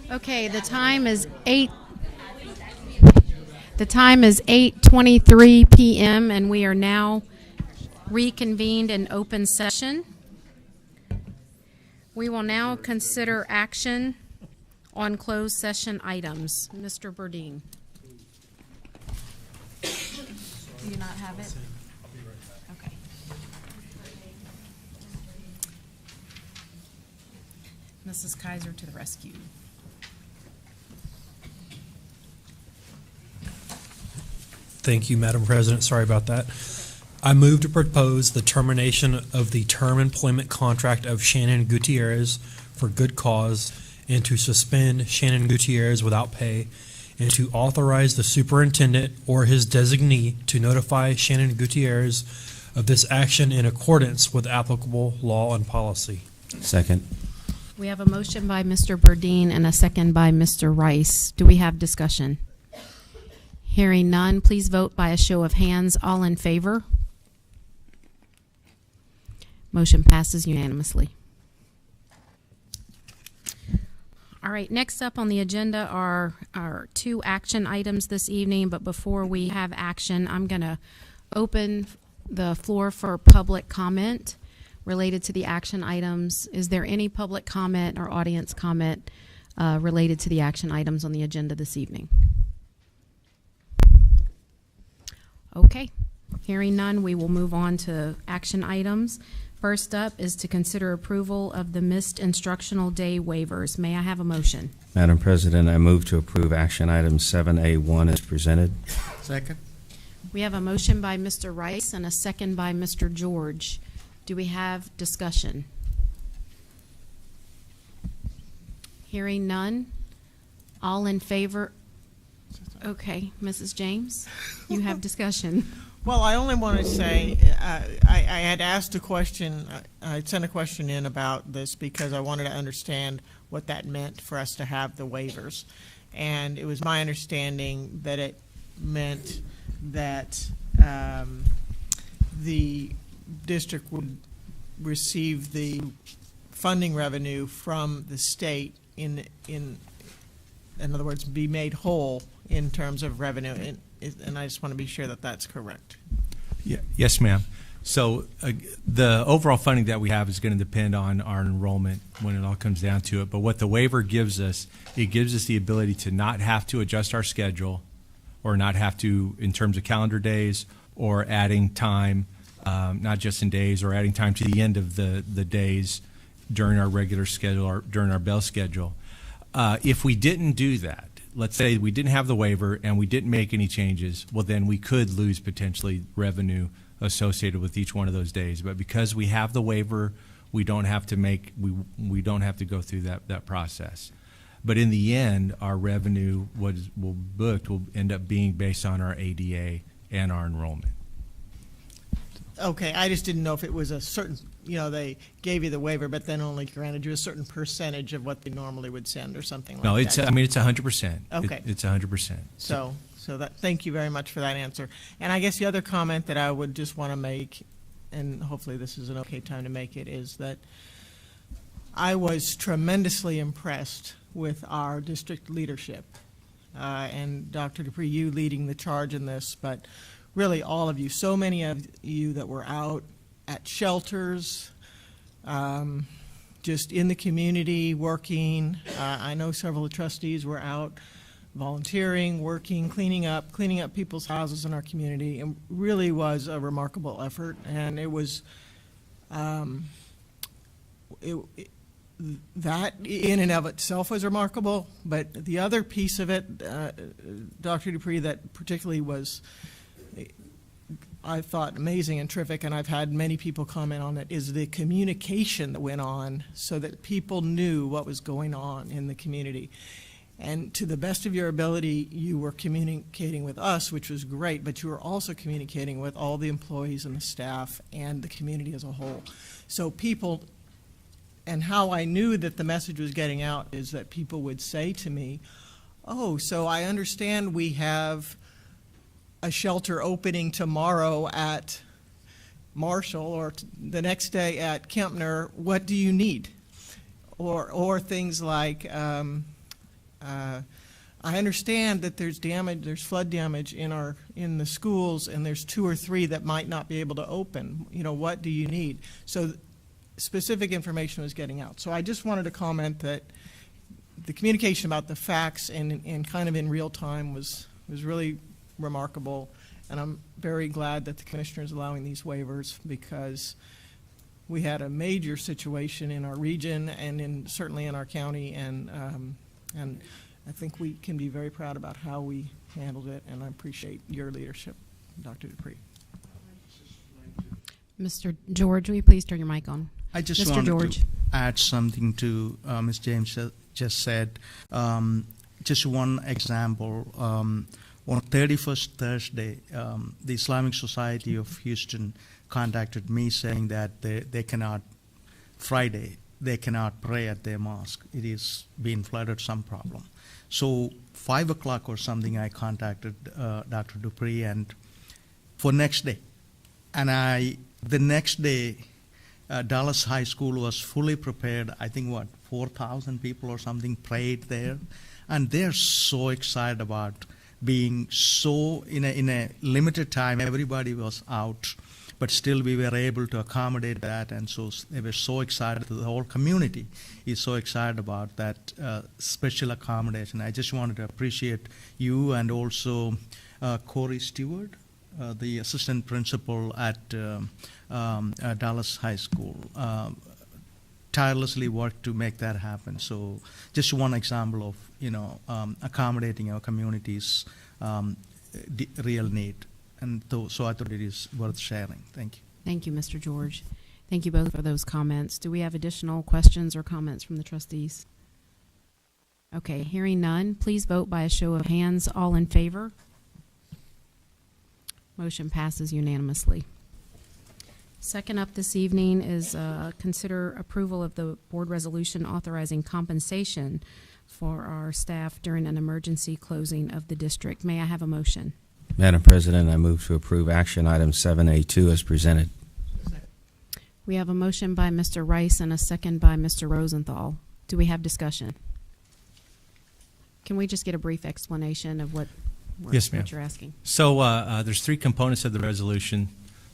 Okay, the time is 8:23 p.m. and we are now reconvened in open session. We will now consider action on closed session items. Mr. Burdine. Do you not have it? Okay. Mrs. Kaiser to the rescue. Thank you, Madam President. Sorry about that. I move to propose the termination of the term employment contract of Shannon Gutierrez for good cause and to suspend Shannon Gutierrez without pay and to authorize the superintendent or his designee to notify Shannon Gutierrez of this action in accordance with applicable law and policy. Second. We have a motion by Mr. Burdine and a second by Mr. Rice. Do we have discussion? Hearing none, please vote by a show of hands. All in favor? Motion passes unanimously. All right, next up on the agenda are our two action items this evening, but before we have action, I'm going to open the floor for public comment related to the action items. Is there any public comment or audience comment related to the action items on the agenda this evening? Okay, hearing none, we will move on to action items. First up is to consider approval of the missed instructional day waivers. May I have a motion? Madam President, I move to approve action item 7A1 as presented. Second. We have a motion by Mr. Rice and a second by Mr. George. Do we have discussion? Hearing none. All in favor? Okay, Mrs. James, you have discussion. Well, I only want to say I had asked a question. I sent a question in about this because I wanted to understand what that meant for us to have the waivers. And it was my understanding that it meant that the district would receive the funding revenue from the state in other words, be made whole in terms of revenue, and I just want to be sure that that's correct. Yeah, yes, ma'am. So the overall funding that we have is going to depend on our enrollment when it all comes down to it. But what the waiver gives us, it gives us the ability to not have to adjust our schedule or not have to, in terms of calendar days or adding time, not just in days, or adding time to the end of the days during our regular schedule or during our bell schedule. If we didn't do that, let's say we didn't have the waiver and we didn't make any changes, well, then we could lose potentially revenue associated with each one of those days. But because we have the waiver, we don't have to we don't have to go through that process. But in the end, our revenue will end up being based on our ADA and our enrollment. Okay, I just didn't know if it was a certain, they gave you the waiver, but then only granted you a certain percentage of what they normally would send or something like that. No, it's 100%. Okay. It's 100%. So thank you very much for that answer. And I guess the other comment that I would just want to make, and hopefully this is an okay time to make it, is that I was tremendously impressed with our district leadership. And Dr. Dupree, you leading the charge in this, but really all of you, so many of you that were out at shelters, just in the community working. I know several of the trustees were out volunteering, working, cleaning up people's houses in our community. It really was a remarkable effort, and it was that in and of itself was remarkable. But the other piece of it, Dr. Dupree, that particularly was, I thought, amazing and terrific, and I've had many people comment on it, is the communication that went on so that people knew what was going on in the community. And to the best of your ability, you were communicating with us, which was great, but you were also communicating with all the employees and the staff and the community as a whole. So people, and how I knew that the message was getting out is that people would say to me, oh, so I understand we have a shelter opening tomorrow at Marshall or the next day at Kempner. What do you need? Or things like, I understand that there's damage, there's flood damage in the schools, and there's 2 or 3 that might not be able to open. You know, what do you need? So specific information was getting out. So I just wanted to comment that the communication about the facts and kind of in real time was really remarkable, and I'm very glad that the commissioner is allowing these waivers, because we had a major situation in our region and certainly in our county, and I think we can be very proud about how we handled it, and I appreciate your leadership, Dr. Dupree. Mr. George, will you please turn your mic on? I just Mr. wanted George. to add something to Ms. James just said. Just one example. On 31st Thursday, the Islamic Society of Houston contacted me saying that they cannot, Friday, they cannot pray at their mosque. It is being flooded, some problem. So 5 o'clock or something, I contacted Dr. Dupree and for next day. And the next day, Dallas High School was fully prepared. I think, 4,000 people or something prayed there. And they're so excited about being so, in a limited time, everybody was out, but still we were able to accommodate that. And so they were so excited. The whole community is so excited about that special accommodation. I just wanted to appreciate you and also Corey Stewart, the assistant principal at Dallas High School, tirelessly worked to make that happen. So just one example of accommodating our community's real need, and so I thought it is worth sharing. Thank you. Thank you, Mr. George. Thank you both for those comments. Do we have additional questions or comments from the trustees? Okay, hearing none, please vote by a show of hands. All in favor? Motion passes unanimously. Second up this evening is consider approval of the board resolution authorizing compensation for our staff during an emergency closing of the district. May I have a motion? Madam President, I move to approve action item 7A2 as presented. We have a motion by Mr. Rice and a second by Mr. Rosenthal. Do we have discussion? Can we just get a brief explanation of what Yes, ma'am. you're asking? So there's 3 components of the resolution.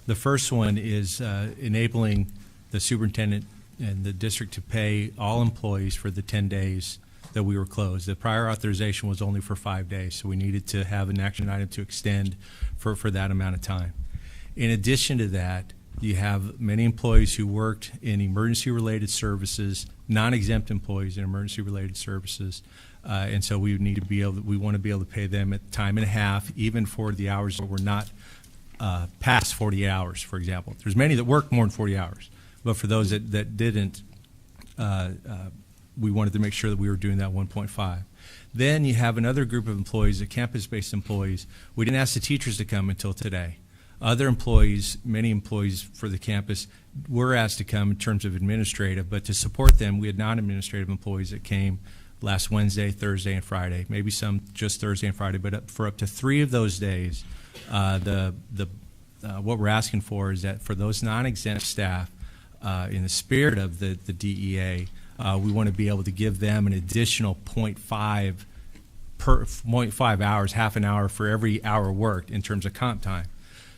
The first one is enabling the superintendent and the district to pay all employees for the 10 days that we were closed. The prior authorization was only for 5 days, so we needed to have an action item to extend for that amount of time. In addition to that, you have many employees who worked in emergency-related services, non-exempt employees in emergency-related services, and so we need to be able. We want to be able to pay them at time and a half, even for the hours that were not past 40 hours. For example, there's many that work more than 40 hours, but for those that didn't, we wanted to make sure that we were doing that 1.5. Then you have another group of employees, the campus-based employees. We didn't ask the teachers to come until today. Other employees, many employees for the campus, were asked to come in terms of administrative, but to support them, we had non-administrative employees that came last Wednesday, Thursday, and Friday. Maybe some just Thursday and Friday, but for up to 3 of those days, what we're asking for is that for those non-exempt staff, in the spirit of the DEA, we want to be able to give them an additional 0.5 hours, half an hour for every hour worked in terms of comp time.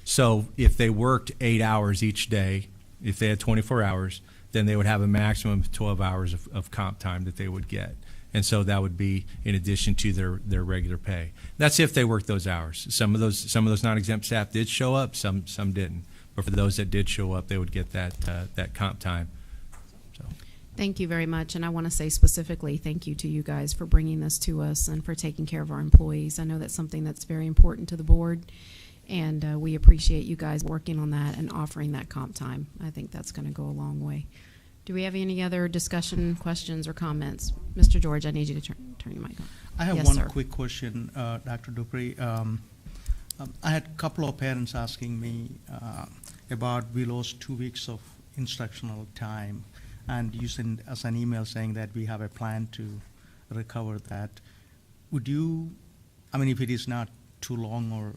So if they worked 8 hours each day, if they had 24 hours, then they would have a maximum of 12 hours of comp time that they would get. And so that would be in addition to their regular pay. That's if they worked those hours. Some of those non-exempt staff did show up, some didn't. But for those that did show up, they would get that comp time. So. Thank you very much, and I want to say specifically thank you to you guys for bringing this to us and for taking care of our employees. I know that's something that's very important to the board, and we appreciate you guys working on that and offering that comp time. I think that's going to go a long way. Do we have any other discussion, questions, or comments? Mr. George, I need you to turn your mic on. I have Yes, one sir. quick question, Dr. Dupree. I had a couple of parents asking me about we lost 2 weeks of instructional time, and you sent us an email saying that we have a plan to recover that. Would you, I mean, if it is not too long or,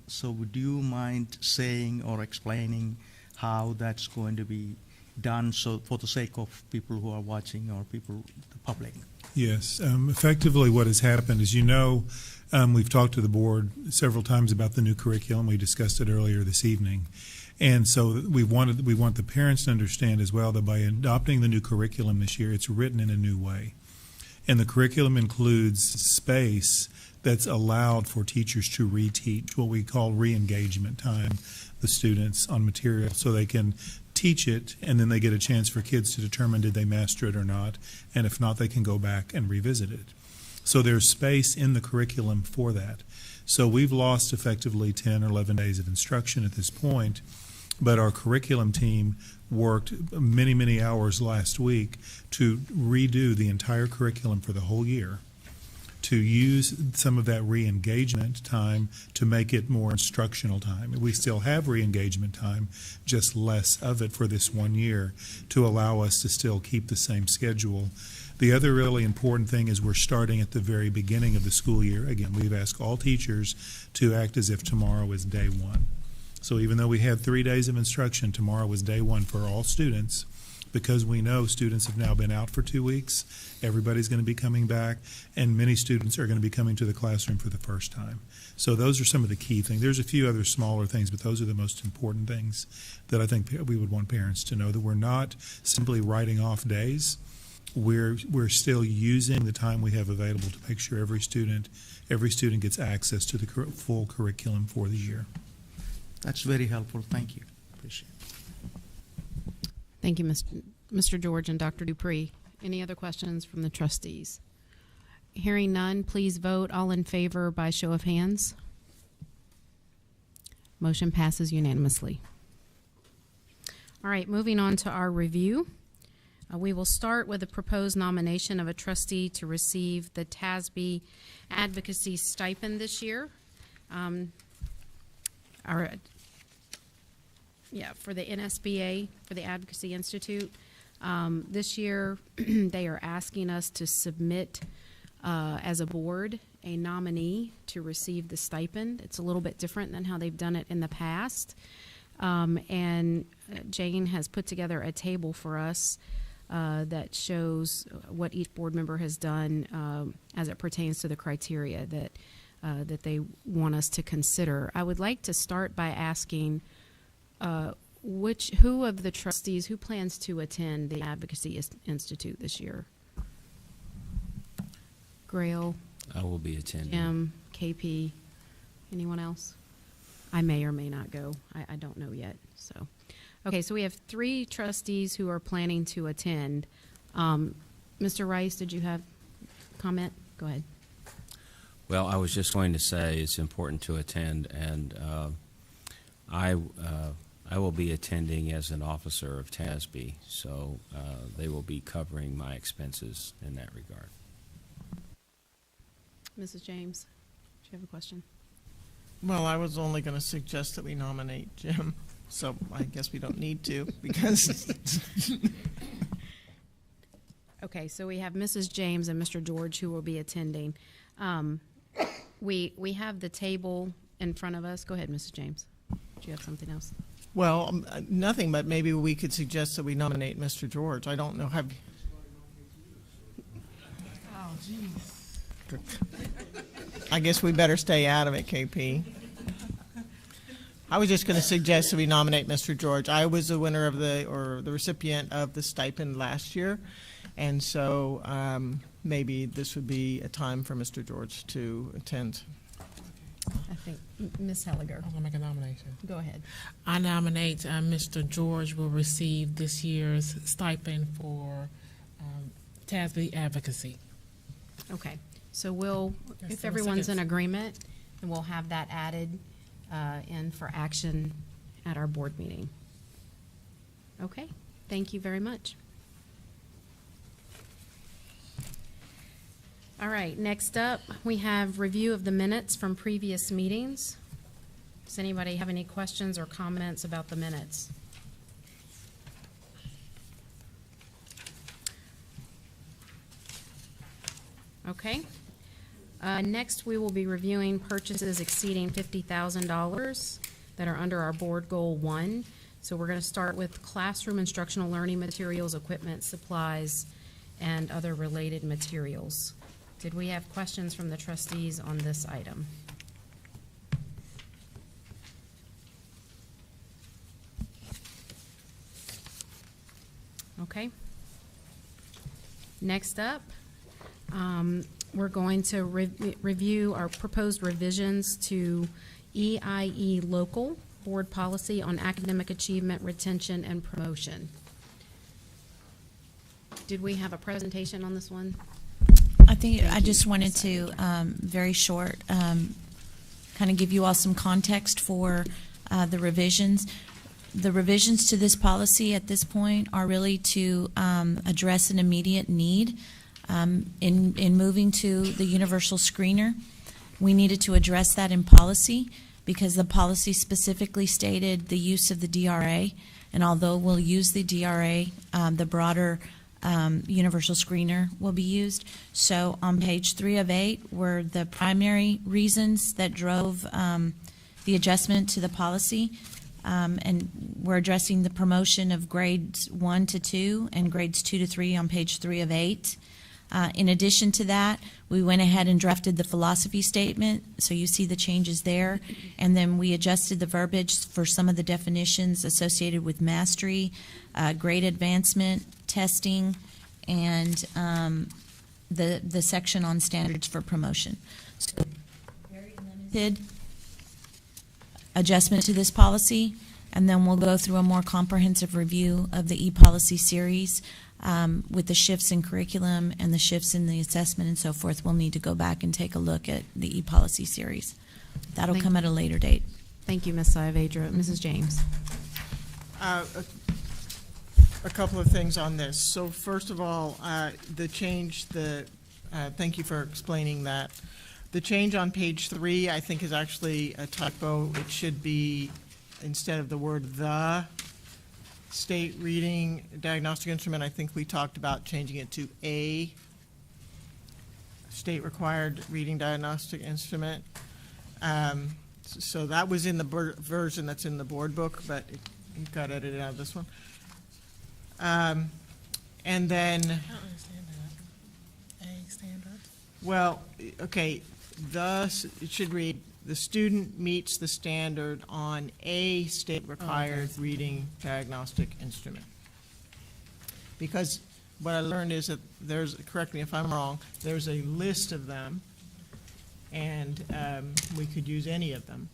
so would you mind saying or explaining how that's going to be done so for the sake of people who are watching or people, the public? Yes. Effectively, what has happened is, you know, we've talked to the board several times about the new curriculum. We discussed it earlier this evening. And so we want the parents to understand as well that by adopting the new curriculum this year, it's written in a new way. And the curriculum includes space that's allowed for teachers to reteach, what we call re-engagement time, the students on material, so they can teach it, and then they get a chance for kids to determine did they master it or not, and if not, they can go back and revisit it. So there's space in the curriculum for that. So we've lost effectively 10 or 11 days of instruction at this point, but our curriculum team worked many, many hours last week to redo the entire curriculum for the whole year, to use some of that re-engagement time to make it more instructional time. We still have re-engagement time, just less of it for this 1 year to allow us to still keep the same schedule. The other really important thing is we're starting at the very beginning of the school year. Again, we've asked all teachers to act as if tomorrow is day one. So even though we had 3 days of instruction, tomorrow was day one for all students, because we know students have now been out for 2 weeks. Everybody's going to be coming back, and many students are going to be coming to the classroom for the first time. So those are some of the key things. There's a few other smaller things, but those are the most important things that I think we would want parents to know, that we're not simply writing off days. We're still using the time we have available to make sure every student gets access to the full curriculum for the year. That's very helpful. Thank you. Appreciate it. Thank you, Mr. George and Dr. Dupree. Any other questions from the trustees? Hearing none, please vote. All in favor by show of hands. Motion passes unanimously. All right, moving on to our review. We will start with a proposed nomination of a trustee to receive the TASB Advocacy Stipend this year. For the NSBA, for the Advocacy Institute. This year, they are asking us to submit, as a board, a nominee to receive the stipend. It's a little bit different than how they've done it in the past. And Jane has put together a table for us that shows what each board member has done as it pertains to the criteria that they want us to consider. I would like to start by asking who of the trustees, who plans to attend the Advocacy Institute this year? Grail, I will be attending. Jim, KP, anyone else? I may or may not go. I don't know yet. So, okay, so we have 3 trustees who are planning to attend. Mr. Rice, did you have a comment? Go ahead. Well, I was just going to say it's important to attend, and I will be attending as an officer of TASB, so they will be covering my expenses in that regard. Mrs. James, do you have a question? Well, I was only going to suggest that we nominate Jim, so I guess we don't need to, because Okay, so we have Mrs. James and Mr. George who will be attending. We have the table in front of us. Go ahead, Mrs. James. Do you have something else? well, nothing, but maybe we could suggest that we nominate Mr. George. I don't know. Oh, jeez. I guess we better stay out of it, KP. I was just going to suggest that we nominate Mr. George. I was the winner of the recipient of the stipend last year, and so maybe this would be a time for Mr. George to attend. I think Ms. Helliger. I'm going to make a nomination. Go ahead. I nominate Mr. George will receive this year's stipend for TASB advocacy. Okay, so we'll, Yes, if so everyone's in seconds. agreement, then we'll have that added in for action at our board meeting. Okay, thank you very much. All right, next up, we have review of the minutes from previous meetings. Does anybody have any questions or comments about the minutes? Okay. Next, we will be reviewing purchases exceeding $50,000 that are under our board goal 1. So we're going to start with classroom instructional learning materials, equipment, supplies, and other related materials. Did we have questions from the trustees on this item? Okay. Next up, we're going to review our proposed revisions to EIE local board policy on academic achievement, retention, and promotion. Did we have a presentation on this one? I think I just wanted to, very short, kind of give you all some context for the revisions. The revisions to this policy at this point are really to address an immediate need. In moving to the universal screener, we needed to address that in policy because the policy specifically stated the use of the DRA, and although we'll use the DRA, the broader universal screener will be used. So on page 3 of 8 were the primary reasons that drove the adjustment to the policy. And we're addressing the promotion of grades 1 to 2 and grades 2 to 3 on page 3 of 8. In addition to that, we went ahead and drafted the philosophy statement, so you see the changes there. And then we adjusted the verbiage for some of the definitions associated with mastery, grade advancement, testing, and the section on standards for promotion. So very limited adjustment to this policy, and then we'll go through a more comprehensive review of the e-policy series with the shifts in curriculum and the shifts in the assessment and so forth. We'll need to go back and take a look at the e-policy series. That'll come at a later date. Thank you, Ms. Saavedra. Mrs. James. A couple of things on this. So first of all, the change, thank you for explaining that. The change on page 3, I think, is actually a typo. It should be, instead of the word "the" state reading diagnostic instrument, I think we talked about changing it to "a" state required reading diagnostic instrument. So that was in the version that's in the board book, but it got edited out of this one. And then, I don't understand that. A standard. well, okay, it should read, the student meets the standard on a state-required reading diagnostic instrument. Because what I learned is that correct me if I'm wrong, there's a list of them, and we could use any of them,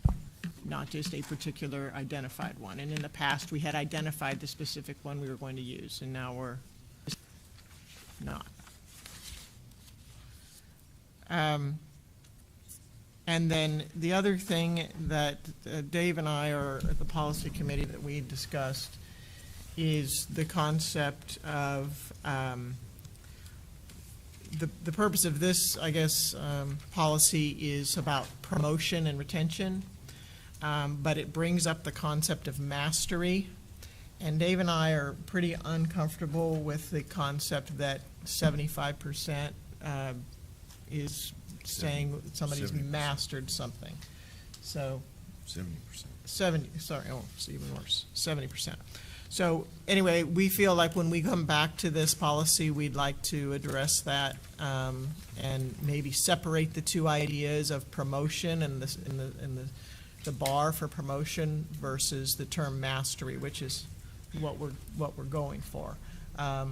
not just a particular identified one. And in the past, we had identified the specific one we were going to use, and now we're not. And then the other thing that Dave and I are at the policy committee that we discussed is the concept of the purpose of this, I guess, policy is about promotion and retention, but it brings up the concept of mastery. And Dave and I are pretty uncomfortable with the concept that 75% is saying somebody's 70%. mastered something. So 70%. 70%. So anyway, we feel like when we come back to this policy, we'd like to address that and maybe separate the two ideas of promotion and the bar for promotion versus the term mastery, which is what we're going for. So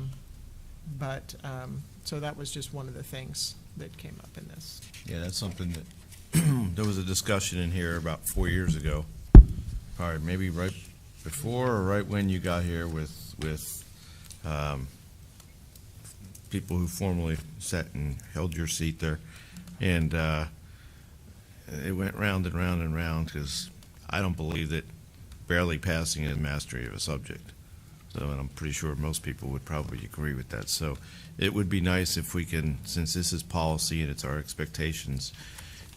that was just one of the things that came up in this. Yeah, that's something that, there was a discussion in here about 4 years ago, probably maybe right before or right when you got here with people who formerly sat and held your seat there. And it went round and round and round because I don't believe that barely passing is mastery of a subject. So, and I'm pretty sure most people would probably agree with that. So it would be nice if we can, since this is policy and it's our expectations,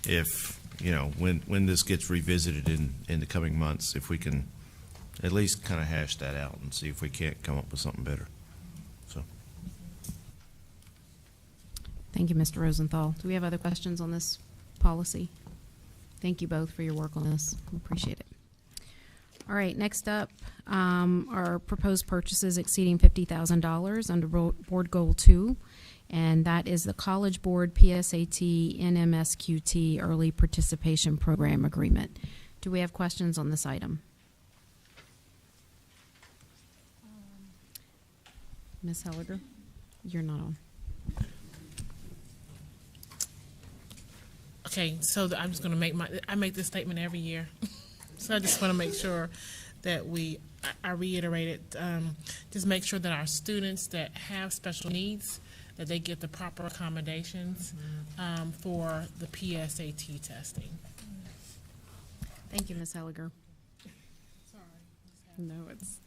if, you know, when this gets revisited in the coming months, if we can at least kind of hash that out and see if we can't come up with something better. So. Thank you, Mr. Rosenthal. Do we have other questions on this policy? Thank you both for your work on this. We appreciate it. All right, next up, are proposed purchases exceeding $50,000 under Board Goal 2, and that is the College Board PSAT NMSQT Early Participation Program Agreement. Do we have questions on this item? Ms. Helliger, you're not on. Okay, so I'm just going to I make this statement every year. So I just want to make sure that I reiterate it, just make sure that our students that have special needs, that they get the proper accommodations for the PSAT testing. Thank you, Ms. Helliger. Sorry. No, it's...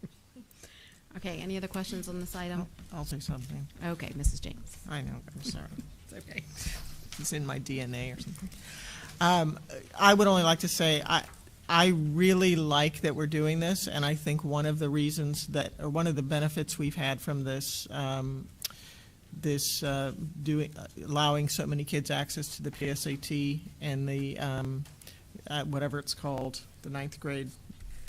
Okay, any other questions on this item? I'll say something. Okay, Mrs. James. I know, I'm sorry. It's okay. It's in my DNA or something. I would only like to say I really like that we're doing this, and I think one of the reasons that, or one of the benefits we've had from this, allowing so many kids access to the PSAT and the whatever it's called, the 9th grade,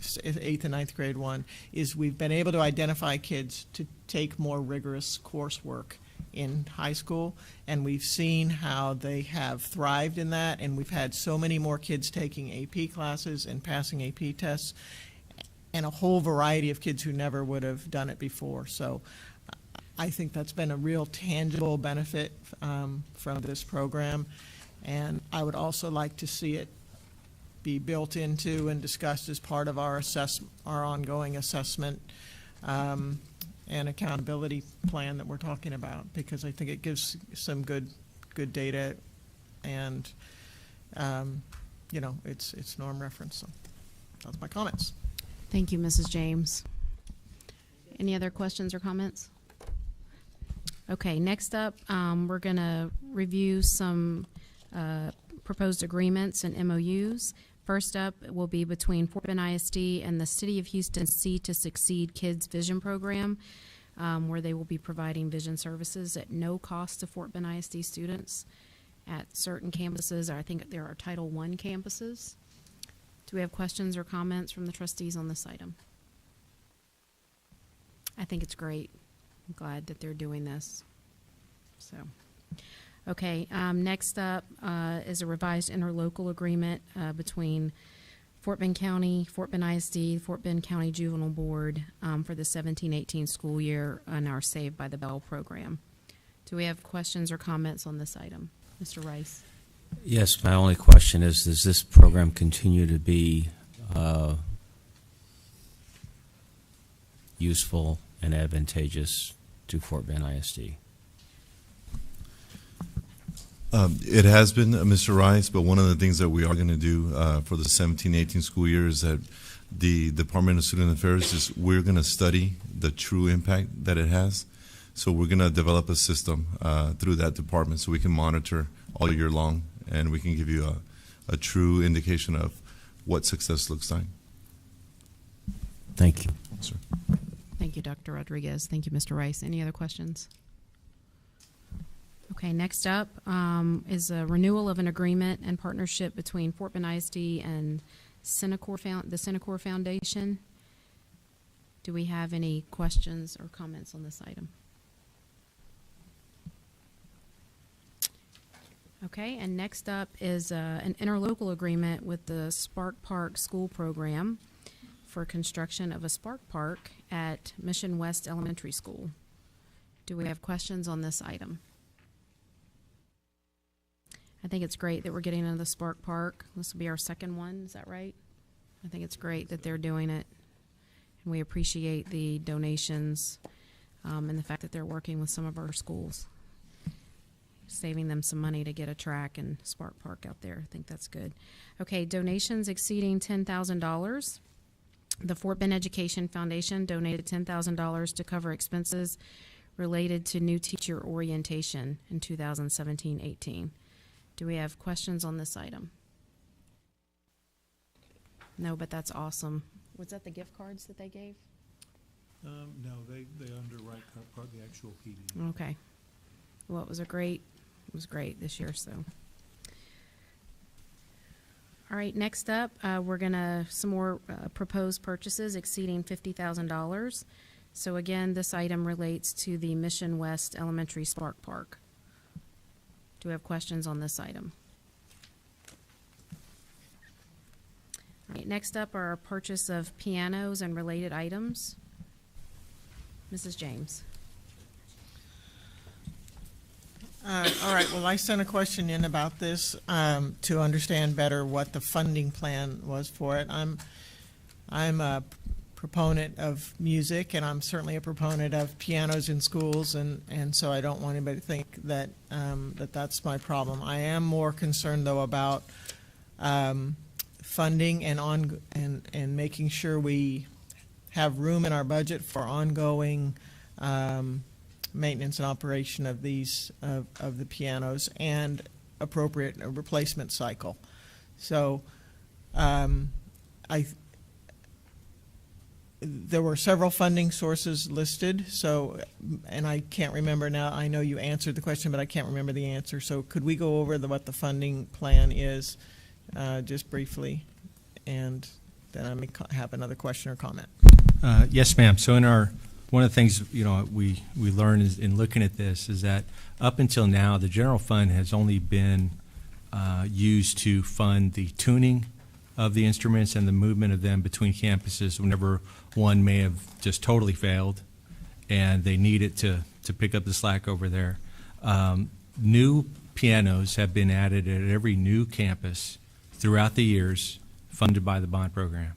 8th and 9th grade one, is we've been able to identify kids to take more rigorous coursework in high school, and we've seen how they have thrived in that, and we've had so many more kids taking AP classes and passing AP tests, and a whole variety of kids who never would have done it before. So I think that's been a real tangible benefit from this program, and I would also like to see it be built into and discussed as part of our ongoing assessment and accountability plan that we're talking about, because I think it gives some good data, and you know, it's norm reference. So that's my comments. Thank you, Mrs. James. Any other questions or comments? Okay, next up, we're going to review some proposed agreements and MOUs. First up will be between Fort Bend ISD and the City of Houston's See to Succeed Kids Vision Program, where they will be providing vision services at no cost to Fort Bend ISD students at certain campuses. I think there are Title I campuses. Do we have questions or comments from the trustees on this item? I think it's great. I'm glad that they're doing this. So, okay, next up is a revised interlocal agreement between Fort Bend County, Fort Bend ISD, Fort Bend County Juvenile Board for the 17-18 school year on our Saved by the Bell program. Do we have questions or comments on this item? Mr. Rice? Yes, my only question is, does this program continue to be useful and advantageous to Fort Bend ISD? It has been, Mr. Rice, but one of the things that we are going to do for the 17-18 school year is that the Department of Student Affairs is we're going to study the true impact that it has. So we're going to develop a system through that department so we can monitor all year long, and we can give you a true indication of what success looks like. Thank you. Sir. Thank you, Dr. Rodriguez. Thank you, Mr. Rice. Any other questions? Okay, next up is a renewal of an agreement and partnership between Fort Bend ISD and the Synacor Foundation. Do we have any questions or comments on this item? Okay, and next up is an interlocal agreement with the Spark Park School Program for construction of a Spark Park at Mission West Elementary School. Do we have questions on this item? I think it's great that we're getting into the Spark Park. This will be our second one, is that right? I think it's great that they're doing it, and we appreciate the donations and the fact that they're working with some of our schools, saving them some money to get a track and Spark Park out there. I think that's good. Okay, donations exceeding $10,000. The Fort Bend Education Foundation donated $10,000 to cover expenses related to new teacher orientation in 2017-18. Do we have questions on this item? No, but that's awesome. Was that the gift cards that they gave? No, they underwrite part of the actual PD. Okay. Well, it was great this year, so. All right, next up, we're gonna, some more proposed purchases exceeding $50,000. So again, this item relates to the Mission West Elementary Spark Park. Do we have questions on this item? All right, next up are our purchase of pianos and related items. Mrs. James. All right, well, I sent a question in about this to understand better what the funding plan was for it. I'm a proponent of music, and I'm certainly a proponent of pianos in schools, and so I don't want anybody to think that that's my problem. I am more concerned, though, about funding and making sure we have room in our budget for ongoing maintenance and operation of these of the pianos and appropriate replacement cycle. So there were several funding sources listed, so, and I can't remember now. I know you answered the question, but I can't remember the answer. So could we go over what the funding plan is just briefly, and then I may have another question or comment. Yes, ma'am. So in our, one of the things, you know, we learned is, in looking at this, is that up until now, the general fund has only been used to fund the tuning of the instruments and the movement of them between campuses whenever one may have just totally failed and they need it to pick up the slack over there. New pianos have been added at every new campus throughout the years, funded by the bond program.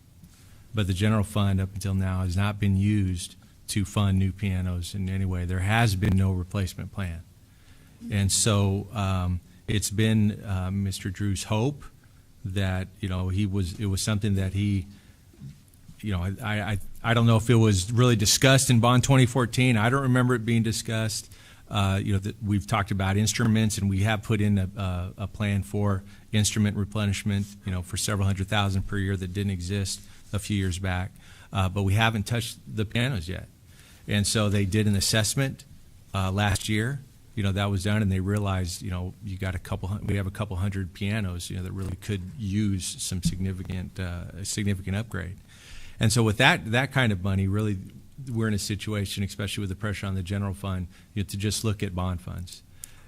But the general fund up until now has not been used to fund new pianos in any way. There has been no replacement plan. And so it's been Mr. Drew's hope that, you know, it was something that he, you know, I don't know if it was really discussed in Bond 2014. I don't remember it being discussed. You know, that we've talked about instruments, and we have put in a plan for instrument replenishment, you know, for several $100,000 per year that didn't exist a few years back. But we haven't touched the pianos yet. And so they did an assessment last year. You know, that was done, and they realized, you know, we have a couple hundred pianos, you know, that really could use some significant upgrade. And so with that kind of money, really, we're in a situation, especially with the pressure on the general fund, you know, to just look at bond funds.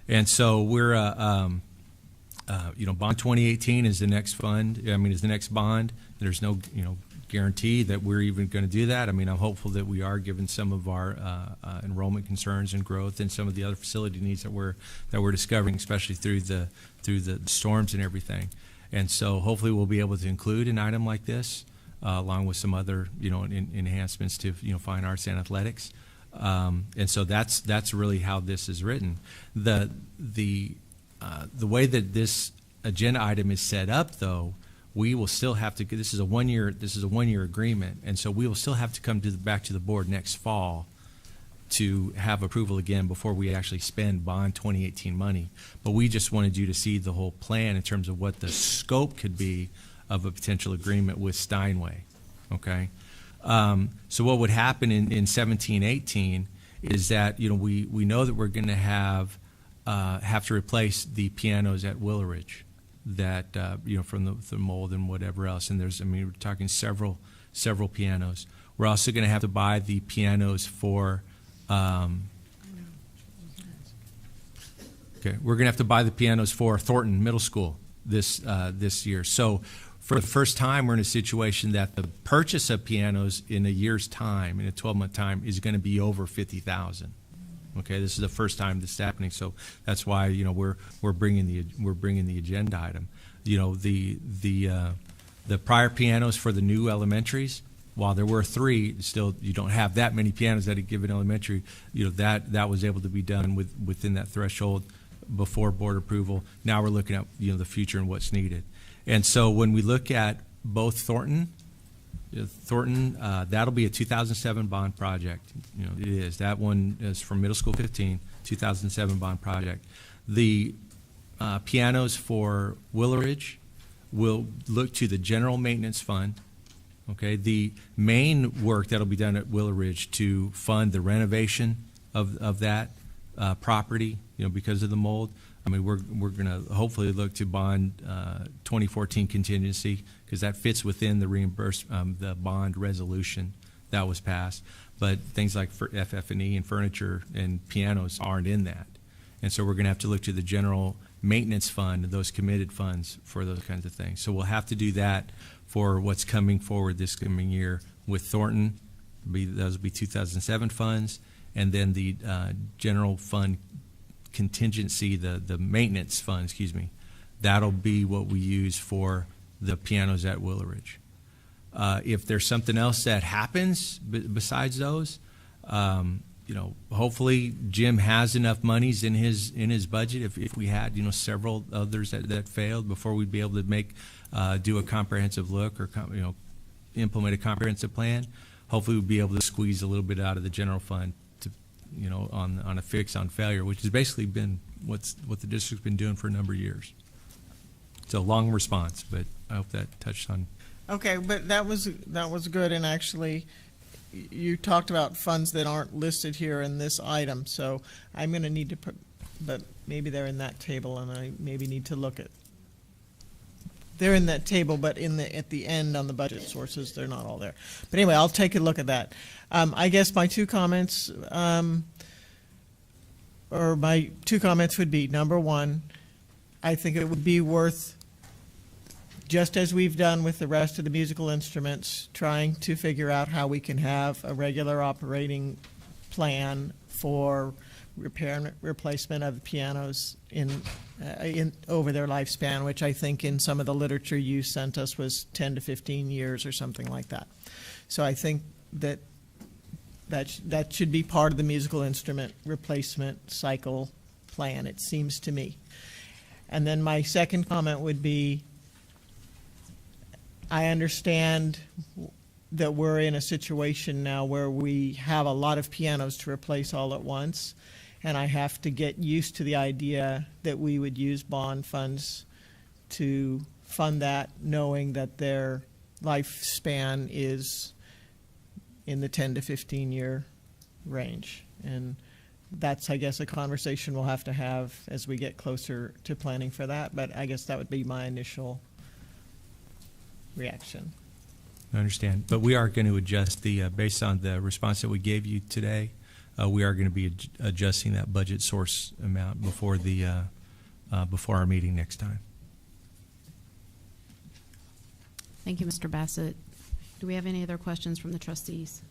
And so we're, you know, Bond 2018 is the next fund. I mean, is the next bond. There's no, you know, guarantee that we're even going to do that. I mean, I'm hopeful that we are, given some of our enrollment concerns and growth and some of the other facility needs that we're discovering, especially through the storms and everything. And so hopefully we'll be able to include an item like this along with some other, you know, enhancements to, you know, fine arts and athletics. And so that's really how this is written. The way that this agenda item is set up, though, we will still have to. This is a 1 year agreement, and so we will still have to come back to the board next fall to have approval again before we actually spend Bond 2018 money. But we just wanted you to see the whole plan in terms of what the scope could be of a potential agreement with Steinway. Okay, so what would happen in 17-18 is that, you know, we know that we're going to have to replace the pianos at Willowridge, that you know, from the mold and whatever else. And there's, I mean, we're talking several pianos. We're also going to have to buy the pianos for. Okay, we're going to have to buy the pianos for Thornton Middle School this year. So for the first time, we're in a situation that the purchase of pianos in a year's time, in a 12-month time, is going to be over $50,000. Okay, this is the first time this is happening, so that's why, you know, we're bringing the agenda item. You know, the prior pianos for the new elementaries, while there were 3, still you don't have that many pianos at a given elementary. You know, that was able to be done within that threshold before board approval. Now we're looking at, you know, the future and what's needed. And so when we look at both Thornton, that'll be a 2007 bond project. You know, it is. That one is from Middle School 15, 2007 bond project. The pianos for Willowridge will look to the general maintenance fund. Okay, the main work that'll be done at Willowridge to fund the renovation of that property, you know, because of the mold, I mean, we're going to hopefully look to bond 2014 contingency because that fits within the bond resolution that was passed. But things like for FF&E and furniture and pianos aren't in that. And so we're going to have to look to the general maintenance fund, those committed funds for those kinds of things. So we'll have to do that for what's coming forward this coming year with Thornton. Those will be 2007 funds. And then the general fund contingency, the maintenance fund, excuse me, that'll be what we use for the pianos at Willowridge. If there's something else that happens besides those, hopefully Jim has enough monies in his budget. If we had, several others that failed before we'd be able to do a comprehensive look or implement a comprehensive plan, hopefully we'd be able to squeeze a little bit out of the general fund to, on a fix on failure, which has basically been what the district's been doing for a number of years. It's a long response, but I hope that touched on. Okay, but that was good, and actually, you talked about funds that aren't listed here in this item, so I'm going to need to put, but maybe they're in that table, and I maybe need to look at. They're in that table, but at the end on the budget sources, they're not all there. But anyway, I'll take a look at that. I guess my two comments, would be, number one, I think it would be worth, just as we've done with the rest of the musical instruments, trying to figure out how we can have a regular operating plan for repair and replacement of the pianos in over their lifespan, which I think in some of the literature you sent us was 10 to 15 years or something like that. So I think that should be part of the musical instrument replacement cycle plan, it seems to me. And then my second comment would be, I understand that we're in a situation now where we have a lot of pianos to replace all at once, and I have to get used to the idea that we would use bond funds to fund that, knowing that their lifespan is in the 10 to 15 year range. And that's, I guess, a conversation we'll have to have as we get closer to planning for that, but I guess that would be my initial reaction. I understand, but we are going to adjust based on the response that we gave you today. We are going to be adjusting that budget source amount before our meeting next time. Thank you, Mr. Bassett. Do we have any other questions from the trustees?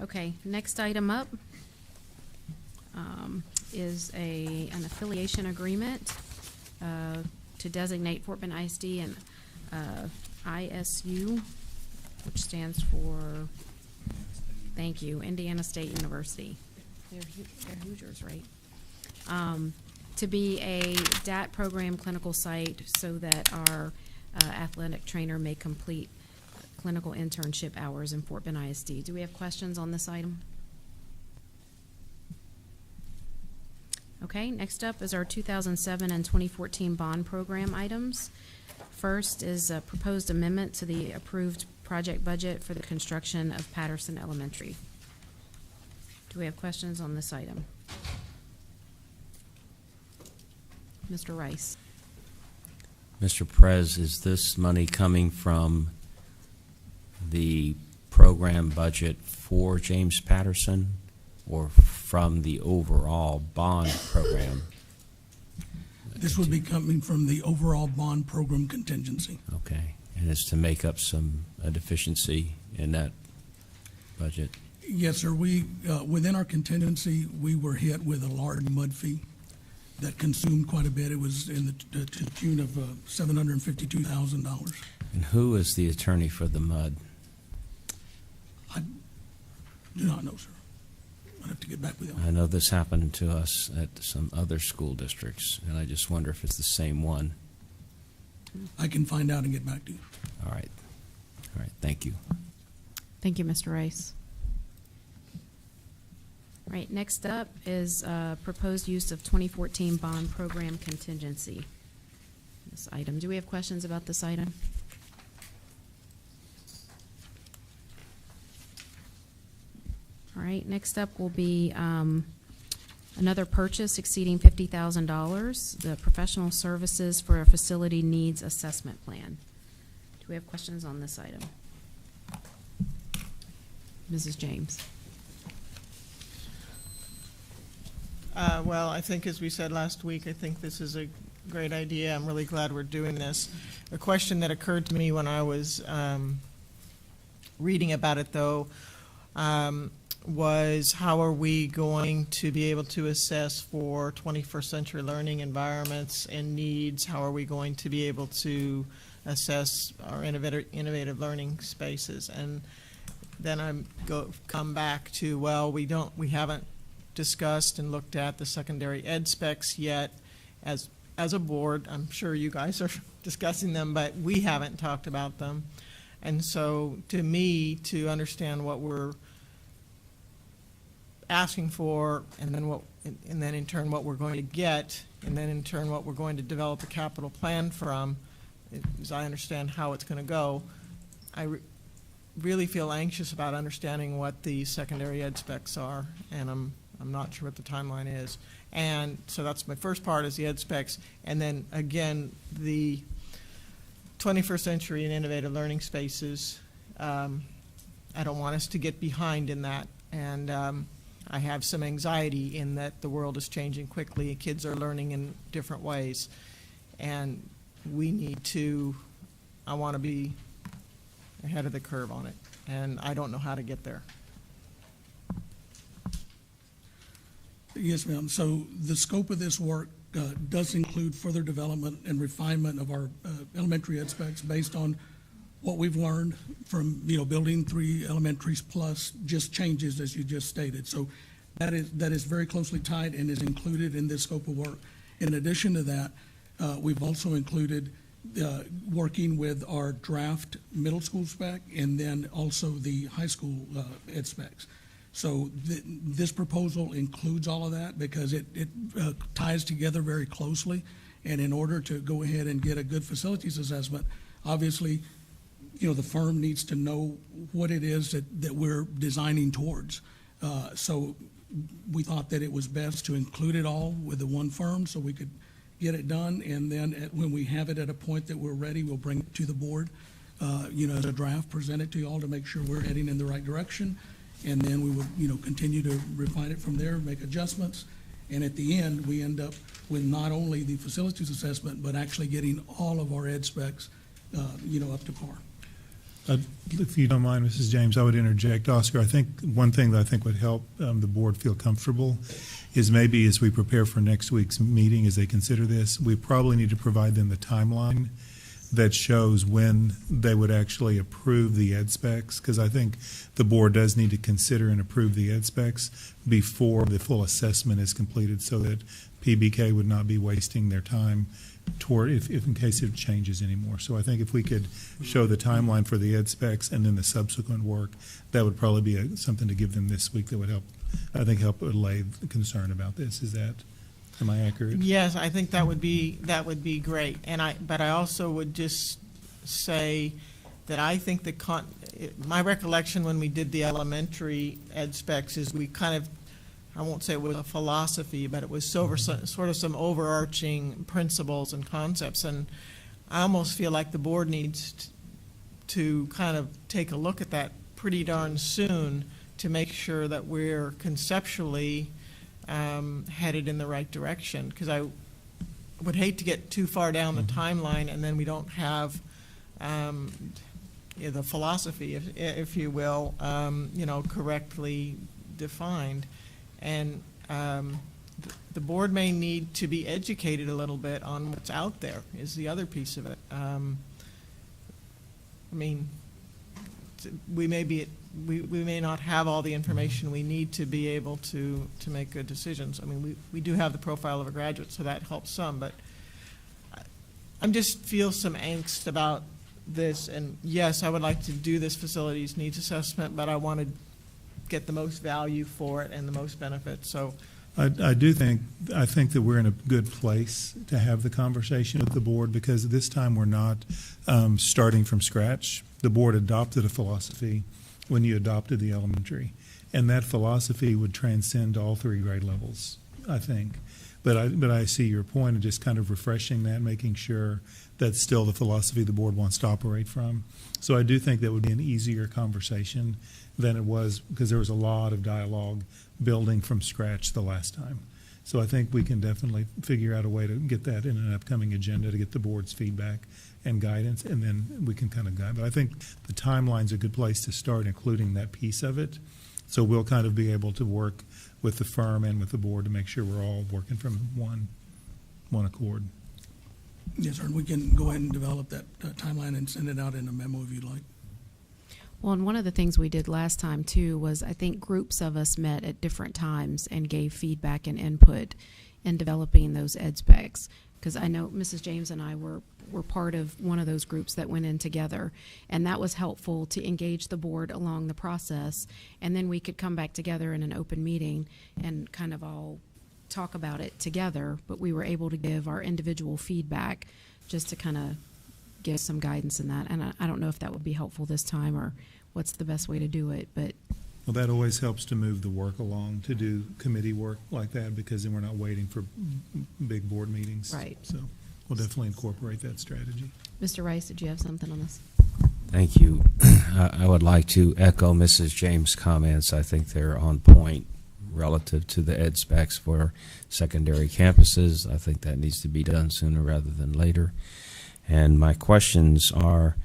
Okay, next item up is an affiliation agreement to designate Fort Bend ISD and ISU, which stands for, thank you, Indiana State University. They're Hoosiers, right? To be a DAT program clinical site so that our athletic trainer may complete clinical internship hours in Fort Bend ISD. Do we have questions on this item? Okay, next up is our 2007 and 2014 bond program items. First is a proposed amendment to the approved project budget for the construction of Patterson Elementary. Do we have questions on this item? Mr. Rice. Mr. Prez, is this money coming from the program budget for James Patterson or from the overall bond program? This would be coming from the overall bond program contingency. Okay, and it's to make up a deficiency in that budget? Yes, sir. We, within our contingency, we were hit with a large mud fee that consumed quite a bit. It was in the to the tune of $752,000. And who is the attorney for the mud? I do not know, sir. I'd have to get back with you. I know this happened to us at some other school districts, and I just wonder if it's the same one. I can find out and get back to you. All right. All right, thank you. Thank you, Mr. Rice. All right, next up is proposed use of 2014 bond program contingency. This item. Do we have questions about this item? All right, next up will be Another purchase exceeding $50,000, the professional services for a facility needs assessment plan. Do we have questions on this item? Mrs. James. Well, I think as we said last week, I think this is a great idea. I'm really glad we're doing this. A question that occurred to me when I was reading about it, though, was how are we going to be able to assess for 21st century learning environments and needs? How are we going to be able to assess our innovative learning spaces? And then come back to, well, we haven't discussed and looked at the secondary ed specs yet as a board. I'm sure you guys are discussing them, but we haven't talked about them. And so to me, to understand what we're asking for, and then in turn what we're going to get, and then in turn what we're going to develop a capital plan from, as I understand how it's going to go, I really feel anxious about understanding what the secondary ed specs are, and I'm not sure what the timeline is. And so that's my first part, is the ed specs, and then again the 21st century and innovative learning spaces. I don't want us to get behind in that, and I have some anxiety in that the world is changing quickly, and kids are learning in different ways, and we need to, I want to be ahead of the curve on it, and I don't know how to get there. Yes, ma'am. So the scope of this work does include further development and refinement of our elementary ed specs based on what we've learned from, building 3 elementaries plus just changes as you just stated. So that is very closely tied and is included in this scope of work. In addition to that, we've also included working with our draft middle school spec and then also the high school ed specs. So this proposal includes all of that because it ties together very closely. And in order to go ahead and get a good facilities assessment, obviously, the firm needs to know what it is that we're designing towards. So we thought that it was best to include it all with the one firm so we could get it done. And then when we have it at a point that we're ready, we'll bring it to the board, as a draft, present it to you all to make sure we're heading in the right direction. And then we would, continue to refine it from there, make adjustments. And at the end, we end up with not only the facilities assessment, but actually getting all of our ed specs, up to par. If you don't mind, Mrs. James, I would interject. Oscar, I think one thing that I think would help the board feel comfortable is maybe as we prepare for next week's meeting, as they consider this, we probably need to provide them the timeline that shows when they would actually approve the ed specs, because I think the board does need to consider and approve the ed specs before the full assessment is completed, so that PBK would not be wasting their time toward if in case it changes anymore. So I think if we could show the timeline for the ed specs and then the subsequent work, that would probably be something to give them this week that would help, I think, help allay the concern about this. Am I accurate? Yes, I think that would be great. But I also would just say that I think my recollection when we did the elementary ed specs is we kind of, I won't say it was a philosophy, but it was sort of some overarching principles and concepts. And I almost feel like the board needs to kind of take a look at that pretty darn soon to make sure that we're conceptually headed in the right direction, because I would hate to get too far down the timeline and then we don't have the philosophy, if you will, correctly defined. And the board may need to be educated a little bit on what's out there is the other piece of it. We may not have all the information we need to be able to make good decisions. We do have the profile of a graduate, so that helps some, but I just feel some angst about this. And yes, I would like to do this facilities needs assessment, but I want to get the most value for it and the most benefit. So I think that we're in a good place to have the conversation with the board, because this time we're not starting from scratch. The board adopted a philosophy when you adopted the elementary, and that philosophy would transcend all 3 grade levels. I think. But I see your point of just kind of refreshing that, making sure that's still the philosophy the board wants to operate from. So I do think that would be an easier conversation than it was, because there was a lot of dialogue building from scratch the last time. So I think we can definitely figure out a way to get that in an upcoming agenda to get the board's feedback and guidance, and then we can kind of guide. But I think the timeline's a good place to start, including that piece of it. So we'll kind of be able to work with the firm and with the board to make sure we're all working from one accord. Yes, sir, and we can go ahead and develop that timeline and send it out in a memo if you'd like. Well, and one of the things we did last time too was I think groups of us met at different times and gave feedback and input in developing those ed specs. Because I know Mrs. James and I were part of one of those groups that went in together, and that was helpful to engage the board along the process, and then we could come back together in an open meeting and kind of all talk about it together, but we were able to give our individual feedback just to kind of give some guidance in that. And I don't know if that would be helpful this time or what's the best way to do it, but Well, that always helps to move the work along, to do committee work like that, because then we're not waiting for big board meetings. Right. So we'll definitely incorporate that strategy. Mr. Rice, did you have something on this? Thank you. I would like to echo Mrs. James' comments. I think they're on point relative to the ed specs for secondary campuses. I think that needs to be done sooner rather than later. And my questions are,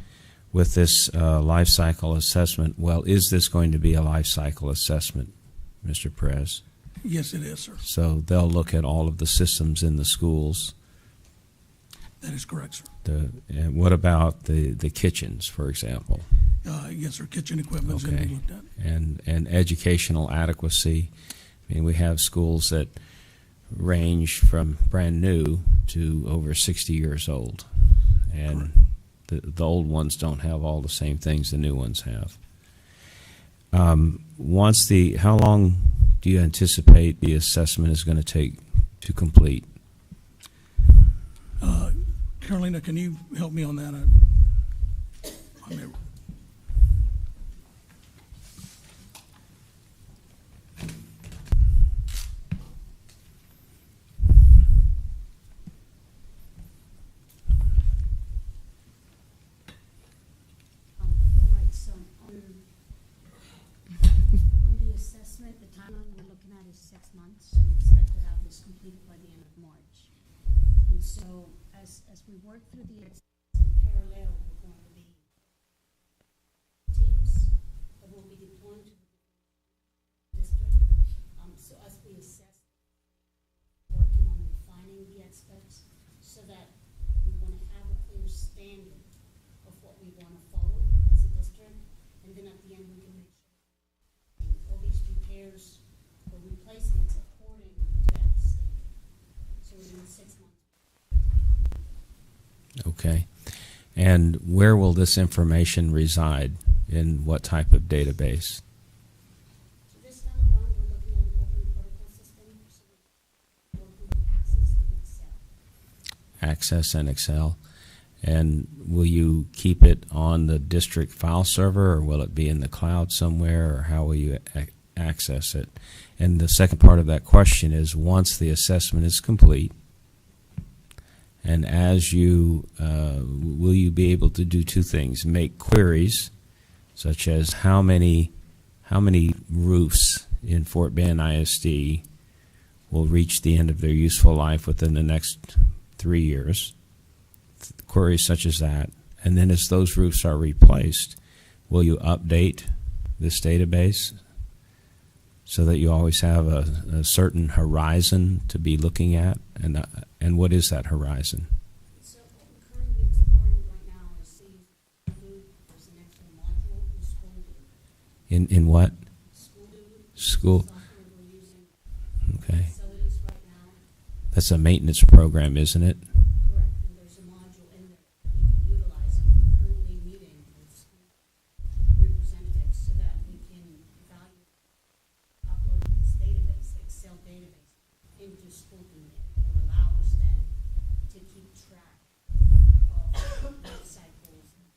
with this life cycle assessment, well, is this going to be a life cycle assessment, Mr. Perez? Yes, it is, sir. So they'll look at all of the systems in the schools. That is correct, sir. And what about the kitchens, for example? Yes, sir. Kitchen equipment's Okay. going to be looked at. And educational adequacy. I mean, we have schools that range from brand new to over 60 years old. And Correct. the old ones don't have all the same things the new ones have. How long do you anticipate the assessment is going to take to complete? Carolina, can you help me on that? I may- All right, so on the assessment, the timeline we're looking at is 6 months. We expect to have this completed by the end of March. And so as we work through the, in parallel, we're going to be teams that will be deploying to the district. So as we assess, working on refining the aspects so that we want to have a clear standard of what we want to follow as a district, and then at the end we can make sure all these repairs or replacements according to that standard. So within 6 months. Okay. And where will this information reside? In what type of database? So this time around we're looking at an open protocol system, so we're working with Access and Excel. Access and Excel. And will you keep it on the district file server, or will it be in the cloud somewhere, or how will you access it? And the second part of that question is, once the assessment is complete, and as you, will you be able to do two things? Make queries, such as how many roofs in Fort Bend ISD will reach the end of their useful life within the next 3 years, queries such as that. And then as those roofs are replaced, will you update this database so that you always have a certain horizon to be looking at? And what is that horizon? So what we're currently exploring right now is seeing if there's an extra module in school. In what? School. School. Software we're using. Okay. Facilities right now. That's a maintenance program, isn't it? Correct, and there's a module in there that we can utilize, and we're currently meeting with school representatives so that we can evaluate uploading this database, Excel database, into school community. It will allow us then to keep track of life cycles that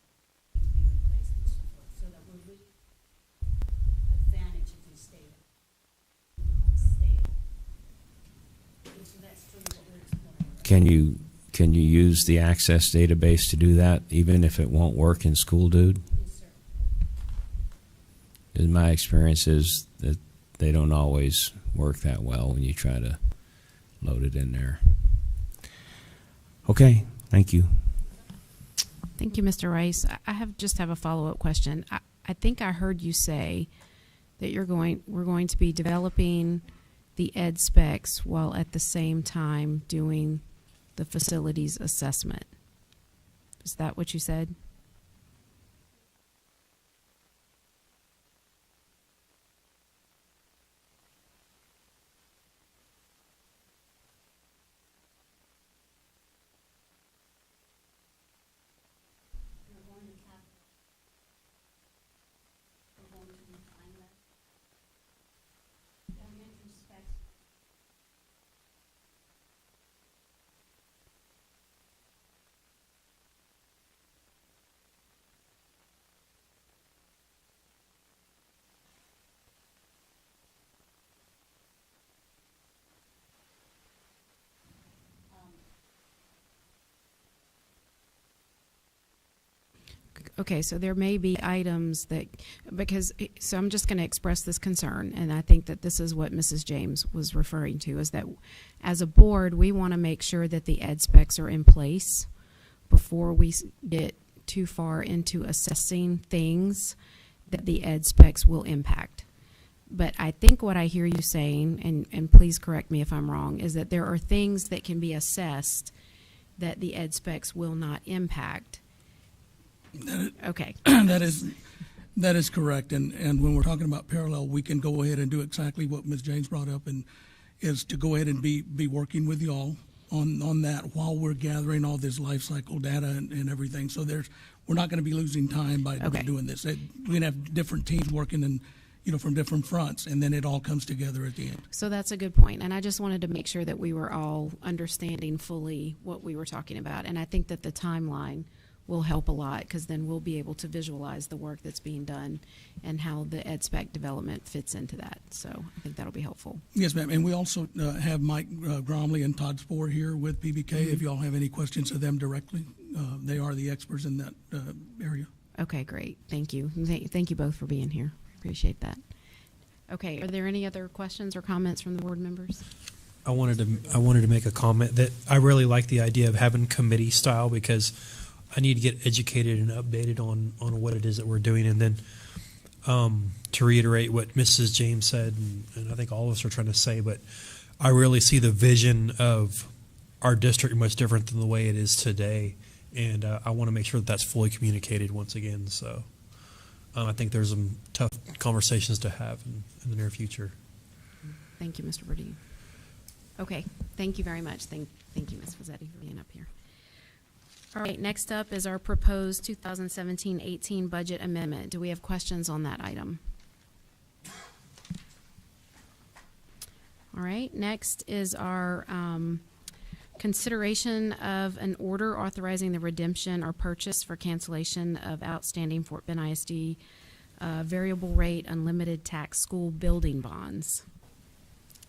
need to be replaced and so forth, so that we're really advantage of this data. It becomes stale. Can you use the Access database to do that, even if it won't work in School Dude? Yes, sir. In my experience is that they don't always work that well when you try to load it in there. Okay, thank you. Thank you, Mr. Rice. I have a follow-up question. I think I heard you say that we're going to be developing the ed specs while at the same time doing the facilities assessment. Is that what you said? We're going to refine that. Elementary specs. Okay, so there may be items that, so I'm just going to express this concern, and I think that this is what Mrs. James was referring to, is that as a board, we want to make sure that the ed specs are in place before we get too far into assessing things that the ed specs will impact. But I think what I hear you saying, and please correct me if I'm wrong, is that there are things that can be assessed that the ed specs will not impact. Okay. That is correct. And when we're talking about parallel, we can go ahead and do exactly what Ms. James brought up, and is to go ahead and be working with y'all on that while we're gathering all this life cycle data and everything. So we're not going to be losing time by doing this. We're going to have different teams working from different fronts, and then it all comes together at the end. So that's a good point, and I just wanted to make sure that we were all understanding fully what we were talking about, and I think that the timeline will help a lot, because then we'll be able to visualize the work that's being done and how the ed spec development fits into that. So I think that'll be helpful. Yes, ma'am. And we also have Mike Gromley and Todd Spohr here with PBK. If y'all have any questions of them directly, they are the experts in that area. Okay, great. Thank you. Thank you both for being here. Appreciate that. Okay, are there any other questions or comments from the board members? I wanted to make a comment that I really like the idea of having committee style, because I need to get educated and updated on what it is that we're doing. And then to reiterate what Mrs. James said, and I think all of us are trying to say, but I really see the vision of our district much different than the way it is today. And I want to make sure that that's fully communicated once again. So I think there's some tough conversations to have in the near future. Thank you, Mr. Burdine. Okay, thank you very much. Thank you, Ms. Fazzetti, for being up here. All right, next up is our proposed 2017-18 budget amendment. Do we have questions on that item? All right, next is our consideration of an order authorizing the redemption or purchase for cancellation of outstanding Fort Bend ISD variable rate unlimited tax school building bonds.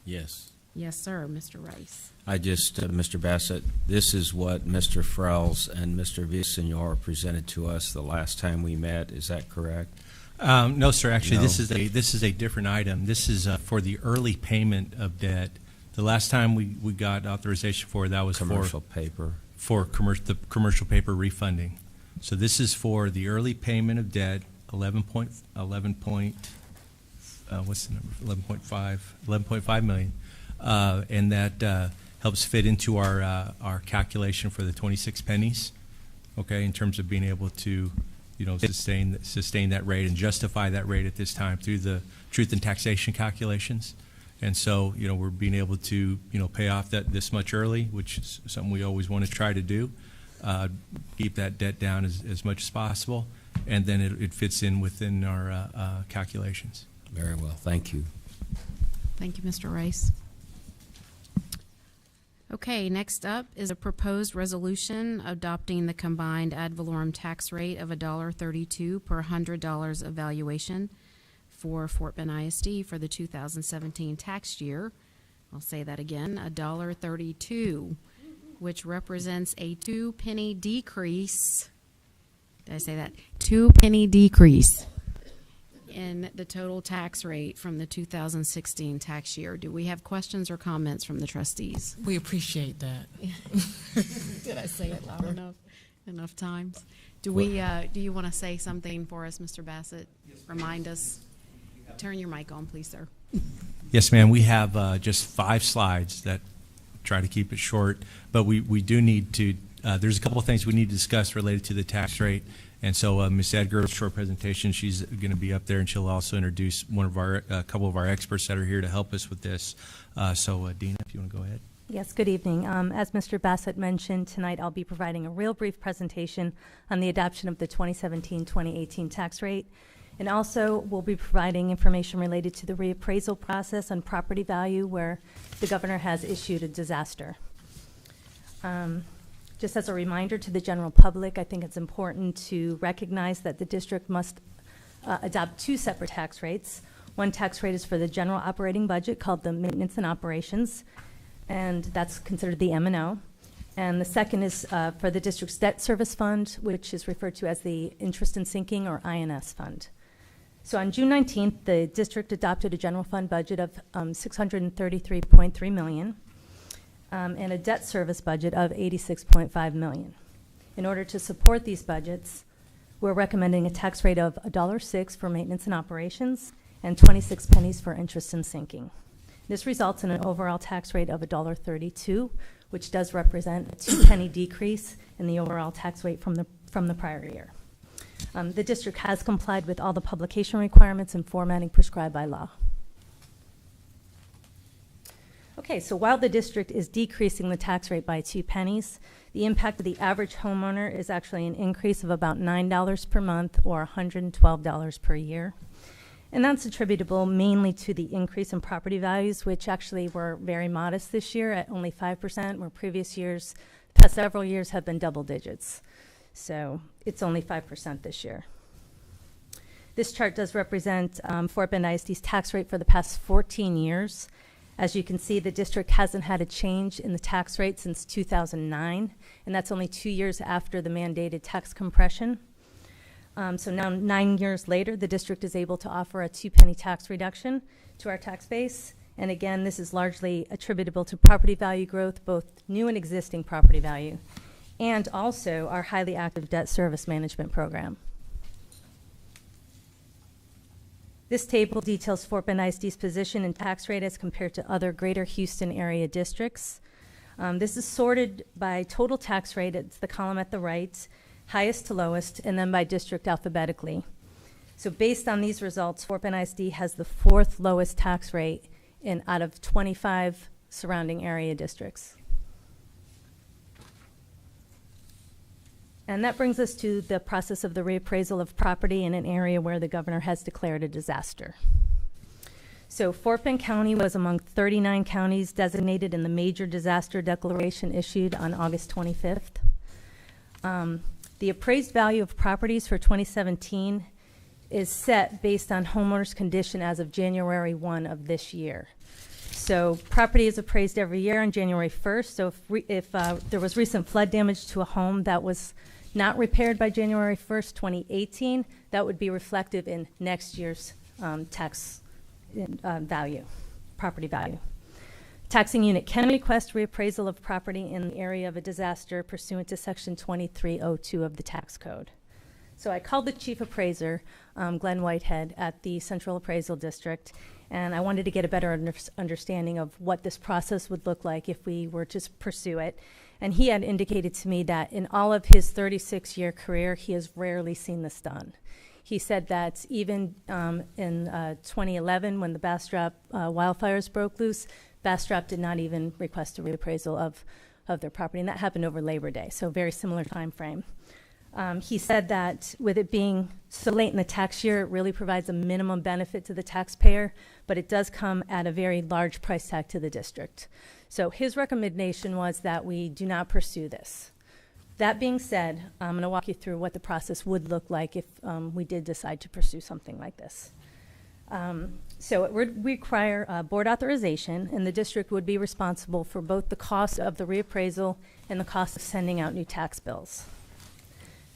Yes. Yes, sir, Mr. Rice. Mr. Bassett, this is what Mr. Frells and Mr. Villasenor presented to us the last time we met. Is that correct? No, sir. Actually, No. This is a different item. This is for the early payment of debt. The last time we got authorization for that was Commercial paper. for the commercial paper refunding. So this is for the early payment of debt, 11.5 million, and that helps fit into our calculation for the 26 pennies. Okay, in terms of being able to, sustain that rate and justify that rate at this time through the truth in taxation calculations. And so, we're being able to, pay off that this much early, which is something we always want to try to do. Keep that debt down as much as possible, and then it fits in within our calculations. Very well. Thank you. Thank you, Mr. Rice. Okay, next up is a proposed resolution adopting the combined ad valorem tax rate of $1.32 per $100 of valuation for Fort Bend ISD for the 2017 tax year. I'll say that again, $1.32 which represents a 2-penny decrease. Did I say that? 2-penny decrease in the total tax rate from the 2016 tax year. Do we have questions or comments from the trustees? We appreciate that. Did I say it loud enough times? Do you want to say something for us, Mr. Bassett? Remind us. Turn your mic on, please, sir. Yes, ma'am. We have just 5 slides that try to keep it short, but we do need to, there's a couple of things we need to discuss related to the tax rate. And so Ms. Edgar's short presentation, she's going to be up there, and she'll also introduce a couple of our experts that are here to help us with this. So Dina, if you want to go ahead. Yes, good evening. As Mr. Bassett mentioned, tonight I'll be providing a real brief presentation on the adoption of the 2017-2018 tax rate. And also, we'll be providing information related to the reappraisal process on property value where the governor has issued a disaster. Just as a reminder to the general public, I think it's important to recognize that the district must adopt 2 separate tax rates. One tax rate is for the general operating budget called the maintenance and operations, and that's considered the M&O. And the second is for the district's debt service fund, which is referred to as the interest and sinking or INS fund. So on June 19th, the district adopted a general fund budget of $633.3 million and a debt service budget of $86.5 million. In order to support these budgets, we're recommending a tax rate of $1.06 for maintenance and operations and 26 pennies for interest and sinking. This results in an overall tax rate of $1.32, which does represent a 2-penny decrease in the overall tax rate from the prior year. The district has complied with all the publication requirements and formatting prescribed by law. Okay, so while the district is decreasing the tax rate by 2 pennies, the impact of the average homeowner is actually an increase of about $9 per month or $112 per year. And that's attributable mainly to the increase in property values, which actually were very modest this year at only 5%, where previous years, the past several years, have been double digits. So it's only 5% this year. This chart does represent Fort Bend ISD's tax rate for the past 14 years. As you can see, the district hasn't had a change in the tax rate since 2009, and that's only 2 years after the mandated tax compression. So now 9 years later, the district is able to offer a 2-penny tax reduction to our tax base. And again, this is largely attributable to property value growth, both new and existing property value, and also our highly active debt service management program. This table details Fort Bend ISD's position in tax rate as compared to other greater Houston area districts. This is sorted by total tax rate. It's the column at the right, highest to lowest, and then by district alphabetically. So based on these results, Fort Bend ISD has the 4th lowest tax rate out of 25 surrounding area districts. And that brings us to the process of the reappraisal of property in an area where the governor has declared a disaster. So Fort Bend County was among 39 counties designated in the major disaster declaration issued on August 25th. The appraised value of properties for 2017 is set based on homeowners' condition as of January 1 of this year. So property is appraised every year on January 1st. So if there was recent flood damage to a home that was not repaired by January 1st, 2018, that would be reflective in next year's tax value, property value. Taxing unit can request reappraisal of property in the area of a disaster pursuant to Section 2302 of the tax code. So I called the chief appraiser, Glenn Whitehead, at the Central Appraisal District, and I wanted to get a better understanding of what this process would look like if we were to pursue it. And he had indicated to me that in all of his 36-year career, he has rarely seen this done. He said that even in 2011, when the Bastrop wildfires broke loose, Bastrop did not even request a reappraisal of their property, and that happened over Labor Day, so very similar time frame. He said that with it being so late in the tax year, it really provides a minimum benefit to the taxpayer, but it does come at a very large price tag to the district. So his recommendation was that we do not pursue this. That being said, I'm going to walk you through what the process would look like if we did decide to pursue something like this. So it would require board authorization, and the district would be responsible for both the cost of the reappraisal and the cost of sending out new tax bills.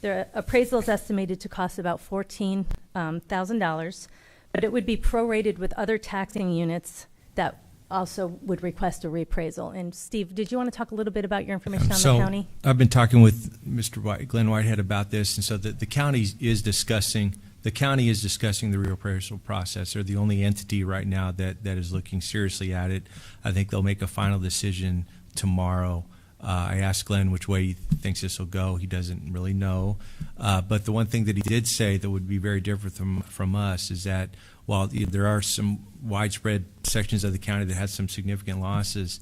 The appraisal is estimated to cost about $14,000, but it would be prorated with other taxing units that also would request a reappraisal. And Steve, did you want to talk a little bit about your information on the county? I've been talking with Mr. Glenn Whitehead about this, and so the county is discussing the reappraisal process. They're the only entity right now that is looking seriously at it. I think they'll make a final decision tomorrow. I asked Glenn which way he thinks this will go. He doesn't really know. But the one thing that he did say that would be very different from us is that while there are some widespread sections of the county that has some significant losses,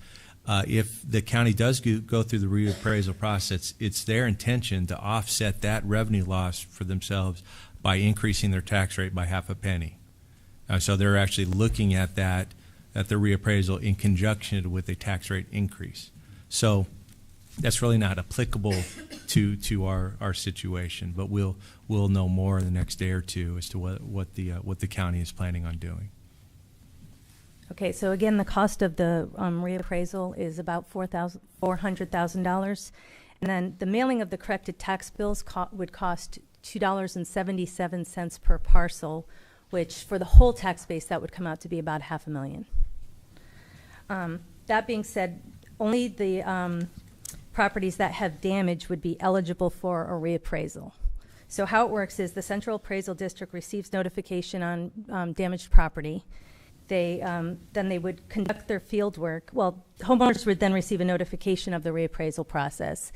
if the county does go through the reappraisal process, it's their intention to offset that revenue loss for themselves by increasing their tax rate by half a penny. So they're actually looking at the reappraisal in conjunction with a tax rate increase. So that's really not applicable to our situation, but we'll know more in the next day or two as to what the county is planning on doing. Okay, so again, the cost of the reappraisal is about $400,000, and then the mailing of the corrected tax bills would cost $2.77 per parcel, which for the whole tax base that would come out to be about $500,000. That being said, only the properties that have damage would be eligible for a reappraisal. So how it works is the Central Appraisal District receives notification on damaged property. Then they would conduct their field work. Well, homeowners would then receive a notification of the reappraisal process.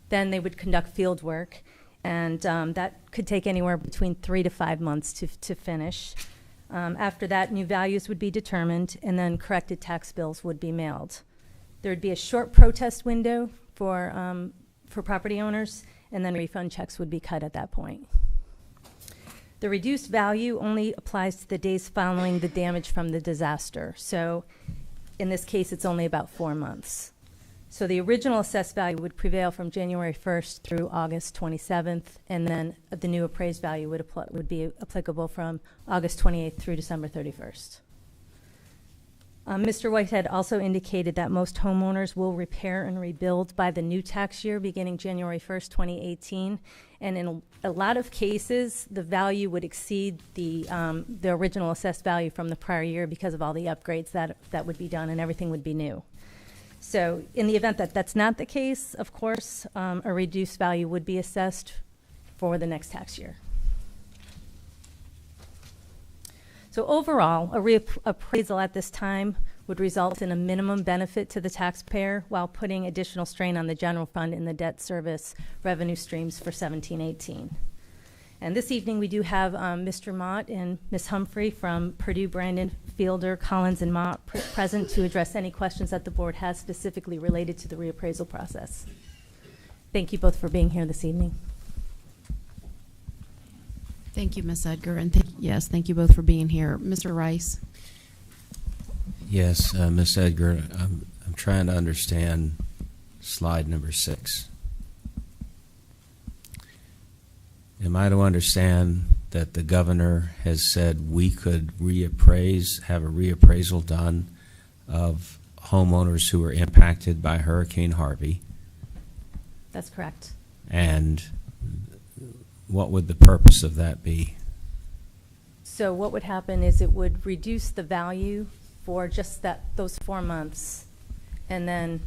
Then they would conduct field work, and that could take anywhere between 3 to 5 months to finish. After that, new values would be determined, and then corrected tax bills would be mailed. There would be a short protest window for property owners, and then refund checks would be cut at that point. The reduced value only applies to the days following the damage from the disaster. So in this case, it's only about 4 months. So the original assessed value would prevail from January 1st through August 27th, and then the new appraised value would be applicable from August 28th through December 31st. Mr. Whitehead also indicated that most homeowners will repair and rebuild by the new tax year beginning January 1st, 2018. And in a lot of cases, the value would exceed the original assessed value from the prior year because of all the upgrades that would be done, and everything would be new. So in the event that that's not the case, of course, a reduced value would be assessed for the next tax year. So overall, a reappraisal at this time would result in a minimum benefit to the taxpayer while putting additional strain on the general fund and the debt service revenue streams for 17-18. And this evening we do have Mr. Mott and Ms. Humphrey from Purdue, Brandon, Fielder, Collins, and Mott present to address any questions that the board has specifically related to the reappraisal process. Thank you both for being here this evening. Thank you, Ms. Edgar, and thank you both for being here. Mr. Rice. Yes, Ms. Edgar, I'm trying to understand slide number 6. Am I to understand that the governor has said we could have a reappraisal done of homeowners who were impacted by Hurricane Harvey? That's correct. And what would the purpose of that be? So what would happen is it would reduce the value for just those 4 months, and then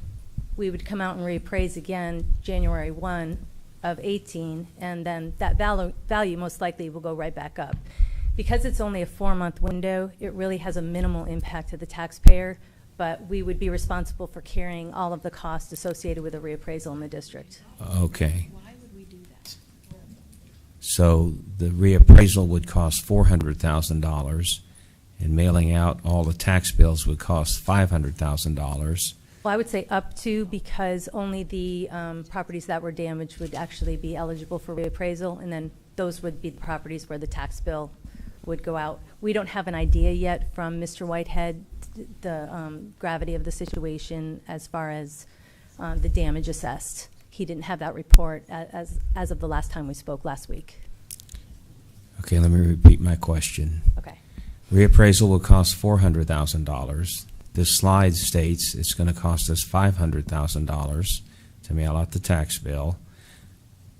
we would come out and reappraise again January 1 of 18, and then that value most likely will go right back up. Because it's only a 4-month window, it really has a minimal impact to the taxpayer, but we would be responsible for carrying all of the costs associated with a reappraisal in the district. Okay. So the reappraisal would cost $400,000, and mailing out all the tax bills would cost $500,000. Well, I would say up to, because only the properties that were damaged would actually be eligible for reappraisal, and then those would be the properties where the tax bill would go out. We don't have an idea yet from Mr. Whitehead the gravity of the situation as far as the damage assessed. He didn't have that report as of the last time we spoke last week. Okay, let me repeat my question. Okay. Reappraisal will cost $400,000. This slide states it's going to cost us $500,000 to mail out the tax bill.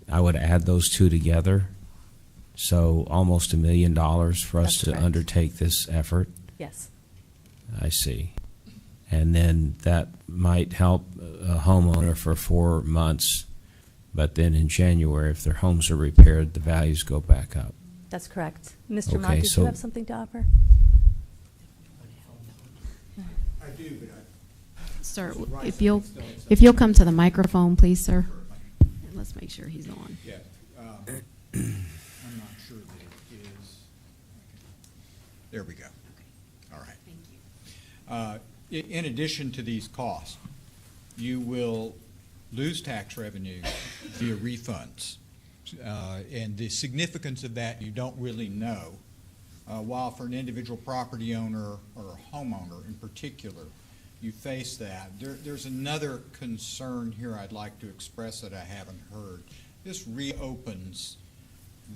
I would add those two together, so almost $1 million for us That's to correct. undertake this effort. Yes. I see. And then that might help a homeowner for 4 months, but then in January, if their homes are repaired, the values go back up. That's correct. Mr. Mott, Okay, did so- you have something to offer? I do, but Sir, if you'll come to the microphone, please, sir. And let's make sure he's on. yeah, I'm not sure that it is. There we go. All right. Thank you. In addition to these costs, you will lose tax revenue via refunds. And the significance of that you don't really know. While for an individual property owner or a homeowner in particular, you face that. There's another concern here I'd like to express that I haven't heard. This reopens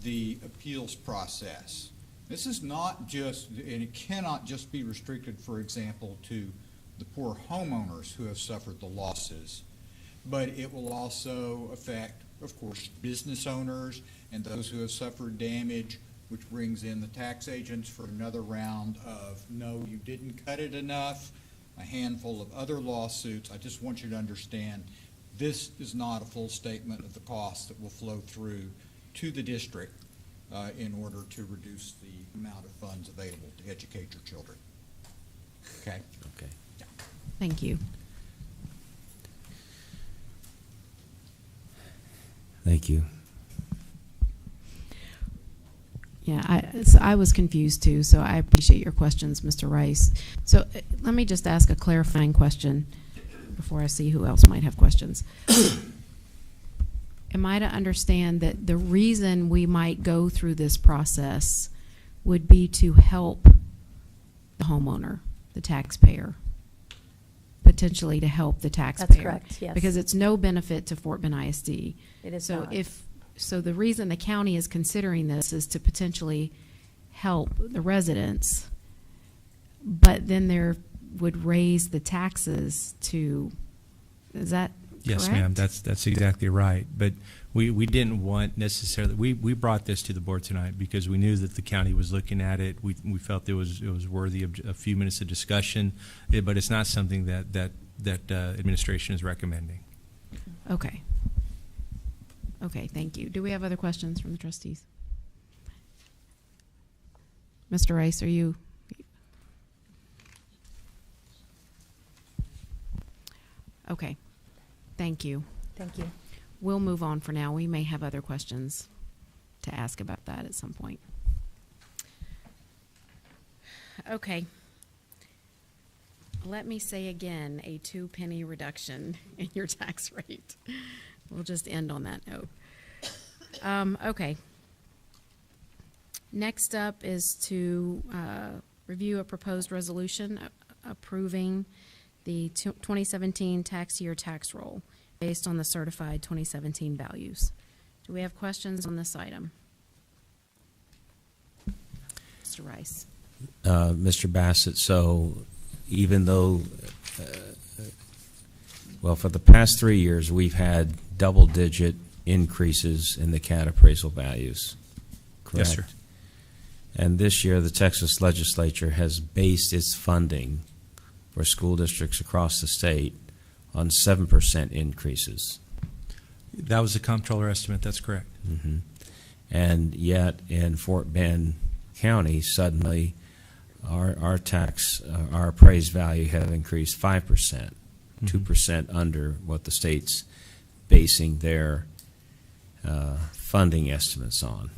the appeals process. This is not just, and it cannot just be restricted, for example, to the poor homeowners who have suffered the losses, but it will also affect, of course, business owners and those who have suffered damage, which brings in the tax agents for another round of, no, you didn't cut it enough, a handful of other lawsuits. I just want you to understand this is not a full statement of the costs that will flow through to the district in order to reduce the amount of funds available to educate your children. Okay? Okay. Thank you. Thank you. Yeah, I was confused too, so I appreciate your questions, Mr. Rice. So let me just ask a clarifying question before I see who else might have questions. Am I to understand that the reason we might go through this process would be to help the homeowner, the taxpayer, potentially to help the taxpayer? That's correct, yes. Because it's no benefit to Fort Bend ISD. It is So not. So the reason the county is considering this is to potentially help the residents, but then there would raise the taxes to, is that Yes, correct? ma'am, that's exactly right. But we didn't want necessarily, we brought this to the board tonight because we knew that the county was looking at it. We felt it was worthy of a few minutes of discussion, but it's not something that administration is recommending. Okay. Okay, thank you. Do we have other questions from the trustees? Mr. Rice, are you? Okay, thank you. Thank you. We'll move on for now. We may have other questions to ask about that at some point. Okay. Let me say again, a 2-penny reduction in your tax rate. We'll just end on that note. Okay. Next up is to review a proposed resolution approving the 2017 tax year tax roll based on the certified 2017 values. Do we have questions on this item? Mr. Rice. Mr. Bassett, so even though, well, for the past 3 years, we've had double-digit increases in the CAT appraisal values, correct? Yes, sir. And this year, the Texas legislature has based its funding for school districts across the state on 7% increases. That was the comptroller estimate, that's correct. Mm-hmm. And yet, in Fort Bend County, suddenly, our tax, our appraised value have increased 5%, 2% under what the state's basing their funding estimates on.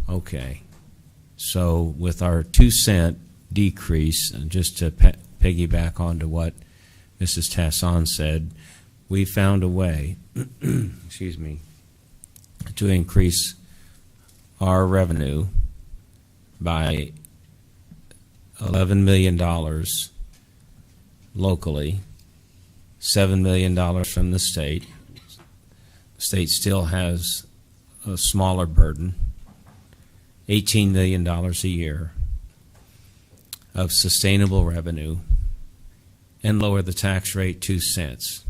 Okay, so with our 2-cent decrease, and just to piggyback onto what Mrs. Tasson said, we found a way, excuse me, to increase our revenue by $11 million locally, $7 million from the state. The state still has a smaller burden, $18 million a year. of sustainable revenue and lower the tax rate 2 cents.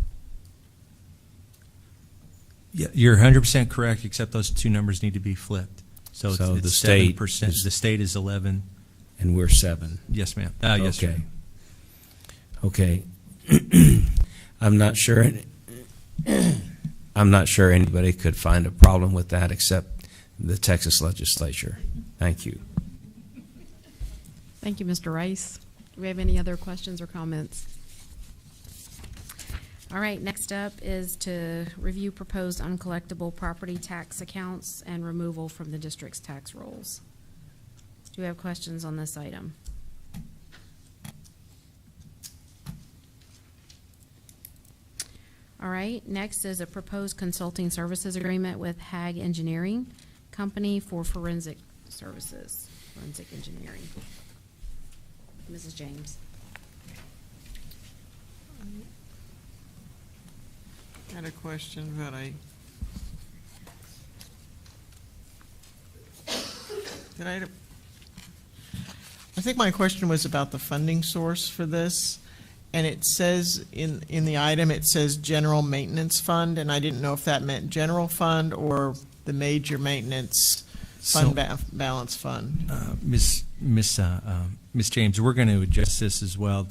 Yeah, you're 100% correct, except those two numbers need to be flipped. So, So it's the state 7%. is- The state is 11. And we're 7. Yes, ma'am. Yes, sir. Okay. I'm not sure. I'm not sure anybody could find a problem with that except the Texas legislature. Thank you. Thank you, Mr. Rice. Do we have any other questions or comments? All right, next up is to review proposed uncollectible property tax accounts and removal from the district's tax rolls. Do we have questions on this item? All right, next is a proposed consulting services agreement with Hag Engineering Company for forensic services, forensic engineering. Mrs. James. I had a question, but I think my question was about the funding source for this, and it says in the item, it says general maintenance fund, and I didn't know if that meant general fund or the major maintenance fund balance fund. Miss James, we're going to adjust this as well.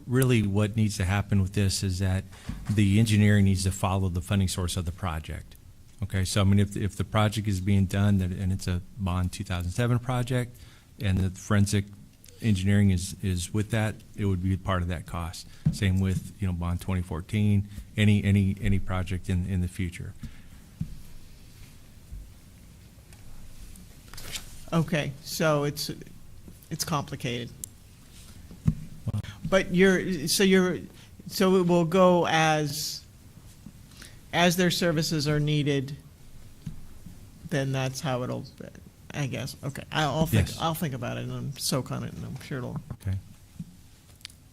Really what needs to happen with this is that the engineering needs to follow the funding source of the project. Okay, so I mean, if the project is being done and it's a bond 2007 project and the forensic engineering is with that, it would be part of that cost. Same with, bond 2014, any project in the future. Okay, so it's complicated. But so it will go as their services are needed, then that's how it'll, I guess. Okay, I'll think about it and soak on it, and I'm sure it'll. Okay.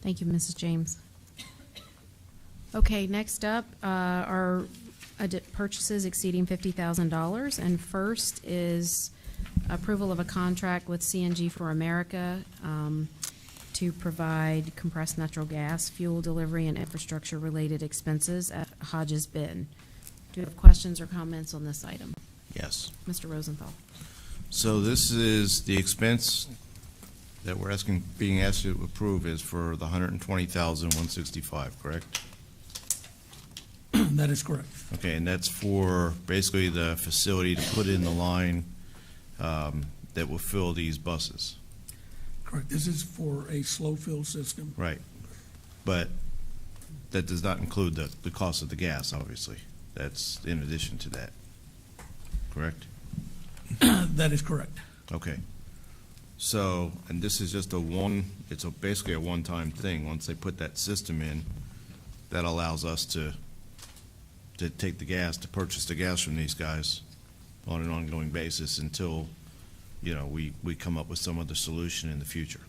Thank you, Mrs. James. Okay, next up are purchases exceeding $50,000, and first is approval of a contract with CNG for America to provide compressed natural gas, fuel delivery, and infrastructure-related expenses at Hodges Bend. Do you have questions or comments on this item? Yes. Mr. Rosenthal. So this is the expense that we're being asked to approve is for the $120,165, correct? That is correct. Okay, and that's for basically the facility to put in the line that will fill these buses. Correct. This is for a slow fill system. Right. But that does not include the cost of the gas, obviously. That's in addition to that. Correct? That is correct. Okay. So, and this is just it's basically a one-time thing. Once they put that system in, that allows us to take the gas, to purchase the gas from these guys on an ongoing basis until, we come up with some other solution in the future.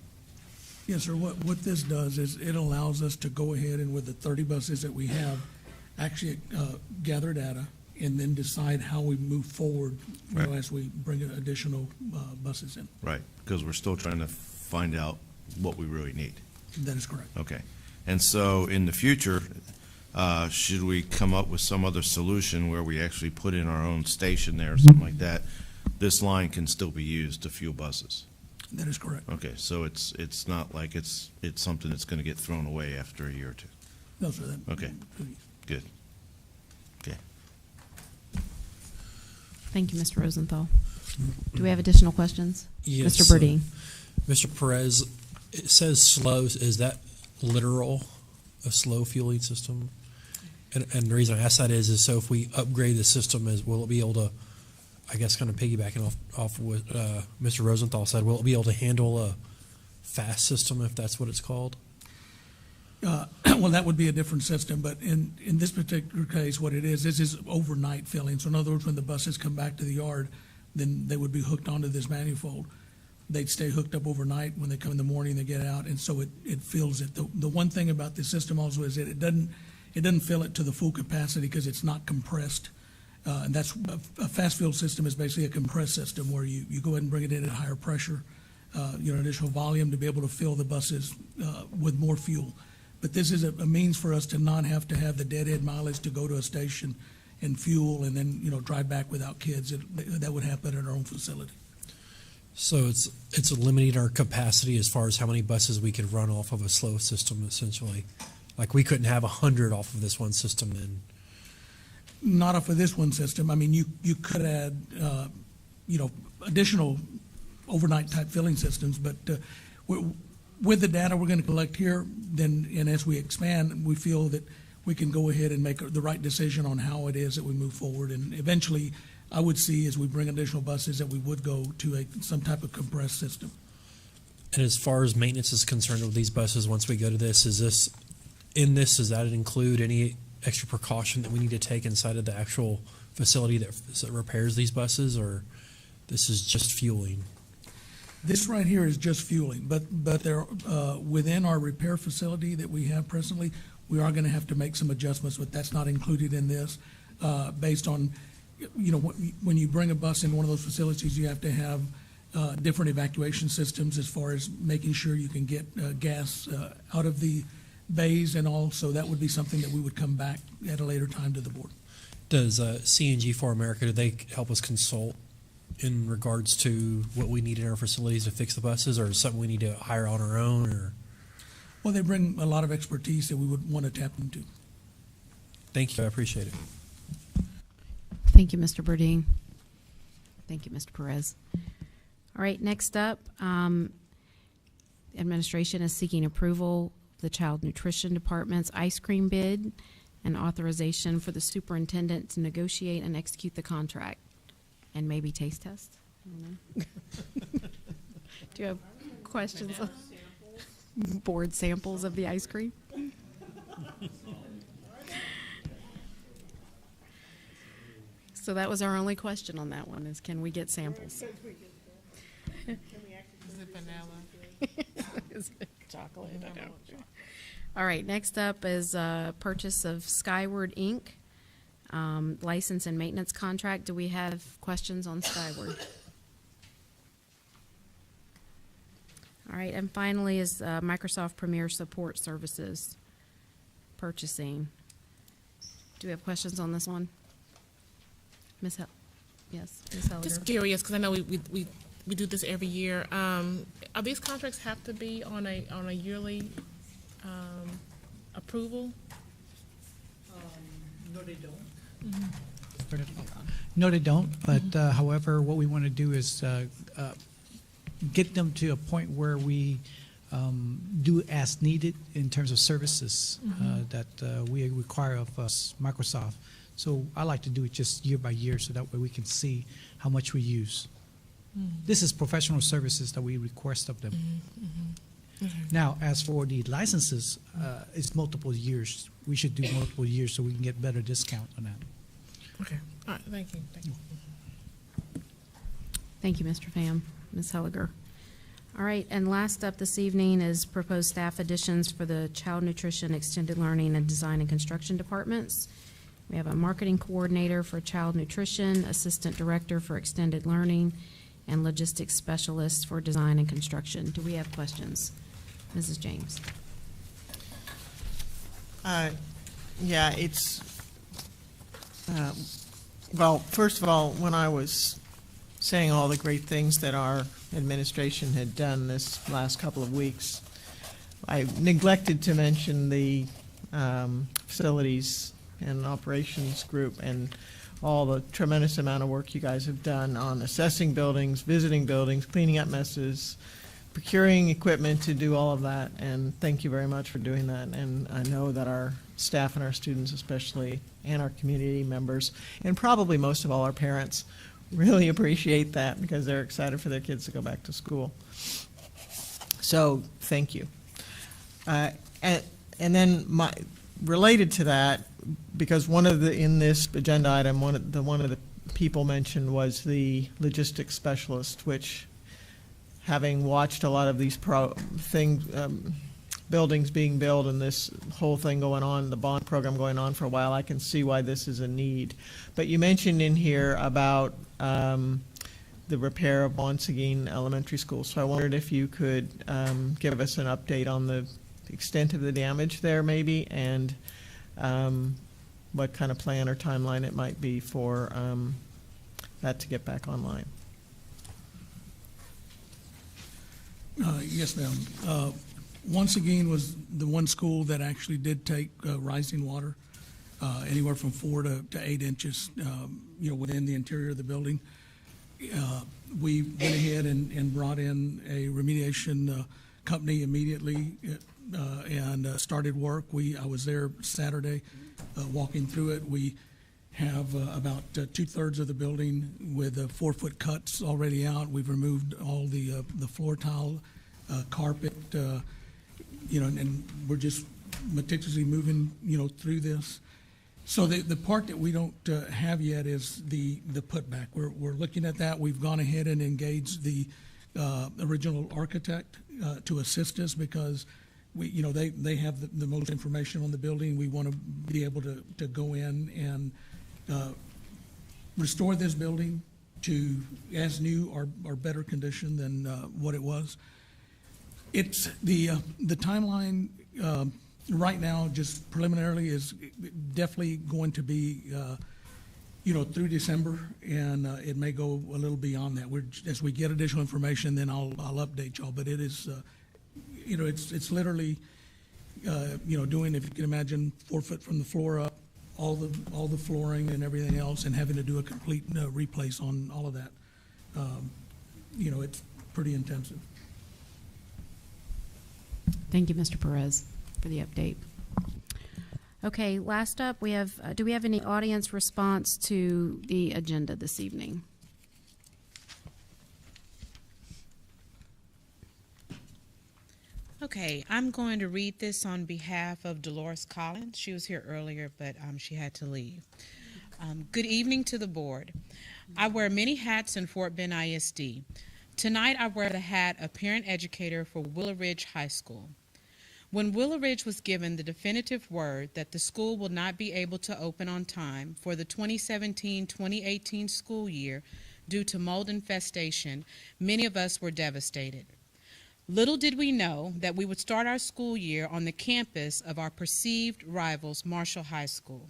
Yes, sir. What this does is it allows us to go ahead and with the 30 buses that we have, actually gather data and then decide how we move forward Right. as we bring additional buses in. Right, because we're still trying to find out what we really need. That is correct. Okay. And so in the future, should we come up with some other solution where we actually put in our own station there or something like that, this line can still be used to fuel buses? That is correct. Okay, so it's not like it's something that's going to get thrown away after a year or two. No, sir. Okay, good. Okay. Thank you, Mr. Rosenthal. Do we have additional questions? Yes, Mr. Burdine. Mr. Perez, it says slow. Is that literal, a slow fueling system? And the reason I ask that is so if we upgrade the system, will it be able to, I guess kind of piggybacking off what Mr. Rosenthal said, will it be able to handle a fast system if that's what it's called? Well, that would be a different system, but in this particular case, what it is, this is overnight filling. So in other words, when the buses come back to the yard, then they would be hooked onto this manifold. They'd stay hooked up overnight. When they come in the morning, they get out, and so it fills it. The one thing about this system also is that it doesn't fill it to the full capacity because it's not compressed. And that's a fast fill system is basically a compressed system where you go ahead and bring it in at higher pressure, additional volume to be able to fill the buses with more fuel. But this is a means for us to not have to have the deadhead mileage to go to a station and fuel and then, drive back without kids. That would happen at our own facility. So it's limiting our capacity as far as how many buses we could run off of a slow system, essentially. Like we couldn't have 100 off of this one system then. Not off of this one system. I mean, you could add, additional overnight type filling systems, but with the data we're going to collect here, then, and as we expand, we feel that we can go ahead and make the right decision on how it is that we move forward. And eventually, I would see as we bring additional buses that we would go to some type of compressed system. And as far as maintenance is concerned with these buses, once we go to this, does that include any extra precaution that we need to take inside of the actual facility that repairs these buses, or this is just fueling? This right here is just fueling, but there, within our repair facility that we have presently, we are going to have to make some adjustments, but that's not included in this, based on, when you bring a bus in one of those facilities, you have to have different evacuation systems as far as making sure you can get gas out of the bays and all, so that would be something that we would come back at a later time to the board. Does CNG for America, do they help us consult in regards to what we need in our facilities to fix the buses, or is something we need to hire on our own? Or Well, they bring a lot of expertise that we would want to tap into. Thank you, I appreciate it. Thank you, Mr. Burdine. Thank you, Mr. Perez. All right, next up, administration is seeking approval of the Child Nutrition Department's ice cream bid and authorization for the superintendent to negotiate and execute the contract, and maybe taste test. I don't know. Do you have questions? Board samples of the ice cream? So that was our only question on that one, is can we get samples? Is it vanilla? Is it chocolate? I don't know. All right, next up is purchase of Skyward Inc. License and maintenance contract. Do we have questions on Skyward? All right, and finally is Microsoft Premier Support Services purchasing. Do we have questions on this one? Ms. Yes, Ms. Helliger. Just curious, because I know we do this every year. Are these contracts have to be on a yearly approval? No, they don't. Mm-hmm. No, they don't. But however, what we want to do is get them to a point where we do as needed in terms of services that we require of us, Microsoft. So I like to do it just year by year, so that way we can see how much we use. This is professional services that we request of them. Now, as for the licenses, it's multiple years. We should do multiple years so we can get better discount on that. Okay. All right. Thank you. Thank you. Thank you, Mr. Pham. Ms. Helliger. All right, and last up this evening is proposed staff additions for the Child Nutrition, Extended Learning, and Design and Construction departments. We have a marketing coordinator for child nutrition, assistant director for extended learning, and logistics specialist for design and construction. Do we have questions? Mrs. James. Yeah, it's, well, first of all, when I was saying all the great things that our administration had done this last couple of weeks, I neglected to mention the facilities and operations group and all the tremendous amount of work you guys have done on assessing buildings, visiting buildings, cleaning up messes, procuring equipment to do all of that, and thank you very much for doing that. And I know that our staff and our students especially, and our community members, and probably most of all our parents, really appreciate that because they're excited for their kids to go back to school. So thank you. And then related to that, because one of the, in this agenda item, one of the people mentioned was the logistics specialist, which, having watched a lot of these buildings being built and this whole thing going on, the bond program going on for a while, I can see why this is a need. But you mentioned in here about the repair of Wansegeen Elementary School. So I wondered if you could give us an update on the extent of the damage there maybe, and what kind of plan or timeline it might be for that to get back online. Yes, ma'am. Once again, was the one school that actually did take rising water, anywhere from 4 to 8 inches, within the interior of the building. We went ahead and brought in a remediation company immediately and started work. I was there Saturday walking through it. We have about 2/3 of the building with 4-foot cuts already out. We've removed all the floor tile, carpet, and we're just meticulously moving, through this. So the part that we don't have yet is the putback. We're looking at that. We've gone ahead and engaged the original architect to assist us because they have the most information on the building. We want to be able to go in and restore this building to as new or better condition than what it was. It's the timeline right now, just preliminarily, is definitely going to be through December, and it may go a little beyond that. As we get additional information, then I'll update y'all. But it is it's literally doing, if you can imagine, 4 foot from the floor up, all the flooring and everything else, and having to do a complete replace on all of that. It's pretty intensive. Thank you, Mr. Perez, for the update. Okay, last up, we have, do we have any audience response to the agenda this evening? Okay, I'm going to read this on behalf of Dolores Collins. She was here earlier, but she had to leave. Good evening to the board. I wear many hats in Fort Bend ISD. Tonight I wear the hat of parent educator for Willow Ridge High School. When Willow Ridge was given the definitive word that the school will not be able to open on time for the 2017-2018 school year due to mold infestation, many of us were devastated. Little did we know that we would start our school year on the campus of our perceived rivals, Marshall High School.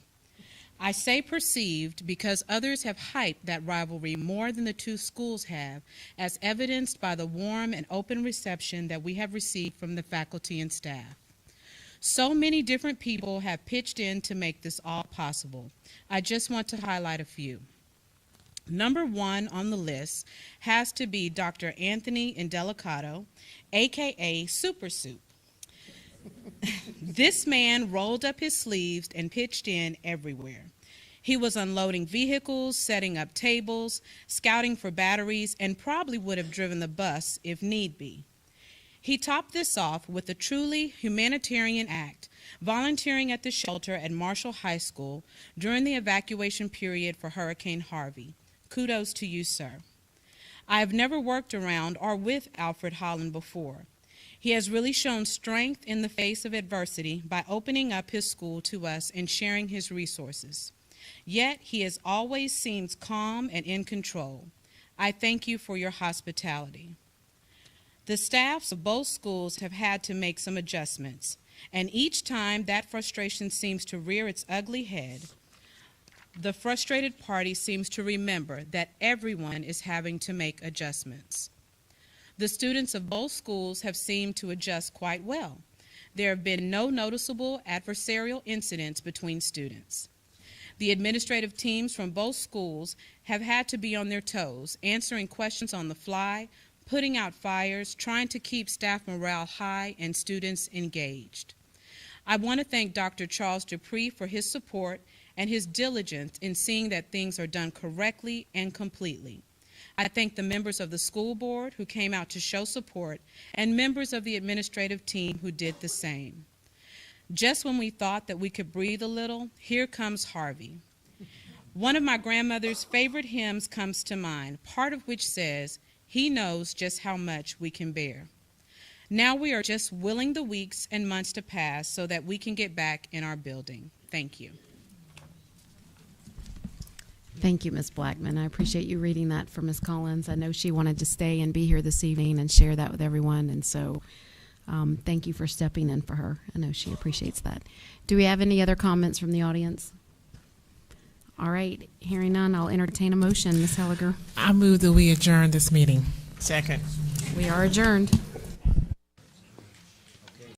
I say perceived because others have hyped that rivalry more than the two schools have, as evidenced by the warm and open reception that we have received from the faculty and staff. So many different people have pitched in to make this all possible. I just want to highlight a few. Number one on the list has to be Dr. Anthony Indelicato, aka Super Soup. This man rolled up his sleeves and pitched in everywhere. He was unloading vehicles, setting up tables, scouting for batteries, and probably would have driven the bus if need be. He topped this off with a truly humanitarian act, volunteering at the shelter at Marshall High School during the evacuation period for Hurricane Harvey. Kudos to you, sir. I have never worked around or with Alfred Holland before. He has really shown strength in the face of adversity by opening up his school to us and sharing his resources. Yet he has always seemed calm and in control. I thank you for your hospitality. The staffs of both schools have had to make some adjustments, and each time that frustration seems to rear its ugly head, the frustrated party seems to remember that everyone is having to make adjustments. The students of both schools have seemed to adjust quite well. There have been no noticeable adversarial incidents between students. The administrative teams from both schools have had to be on their toes, answering questions on the fly, putting out fires, trying to keep staff morale high and students engaged. I want to thank Dr. Charles Dupree for his support and his diligence in seeing that things are done correctly and completely. I thank the members of the school board who came out to show support and members of the administrative team who did the same. Just when we thought that we could breathe a little, here comes Harvey. One of my grandmother's favorite hymns comes to mind, part of which says, "He knows just how much we can bear." Now we are just willing the weeks and months to pass so that we can get back in our building. Thank you. Thank you, Ms. Blackman. I appreciate you reading that for Ms. Collins. I know she wanted to stay and be here this evening and share that with everyone, and so thank you for stepping in for her. I know she appreciates that. Do we have any other comments from the audience? All right, hearing none, I'll entertain a motion. Ms. Helliger. I move that we adjourn this meeting. Second. We are adjourned.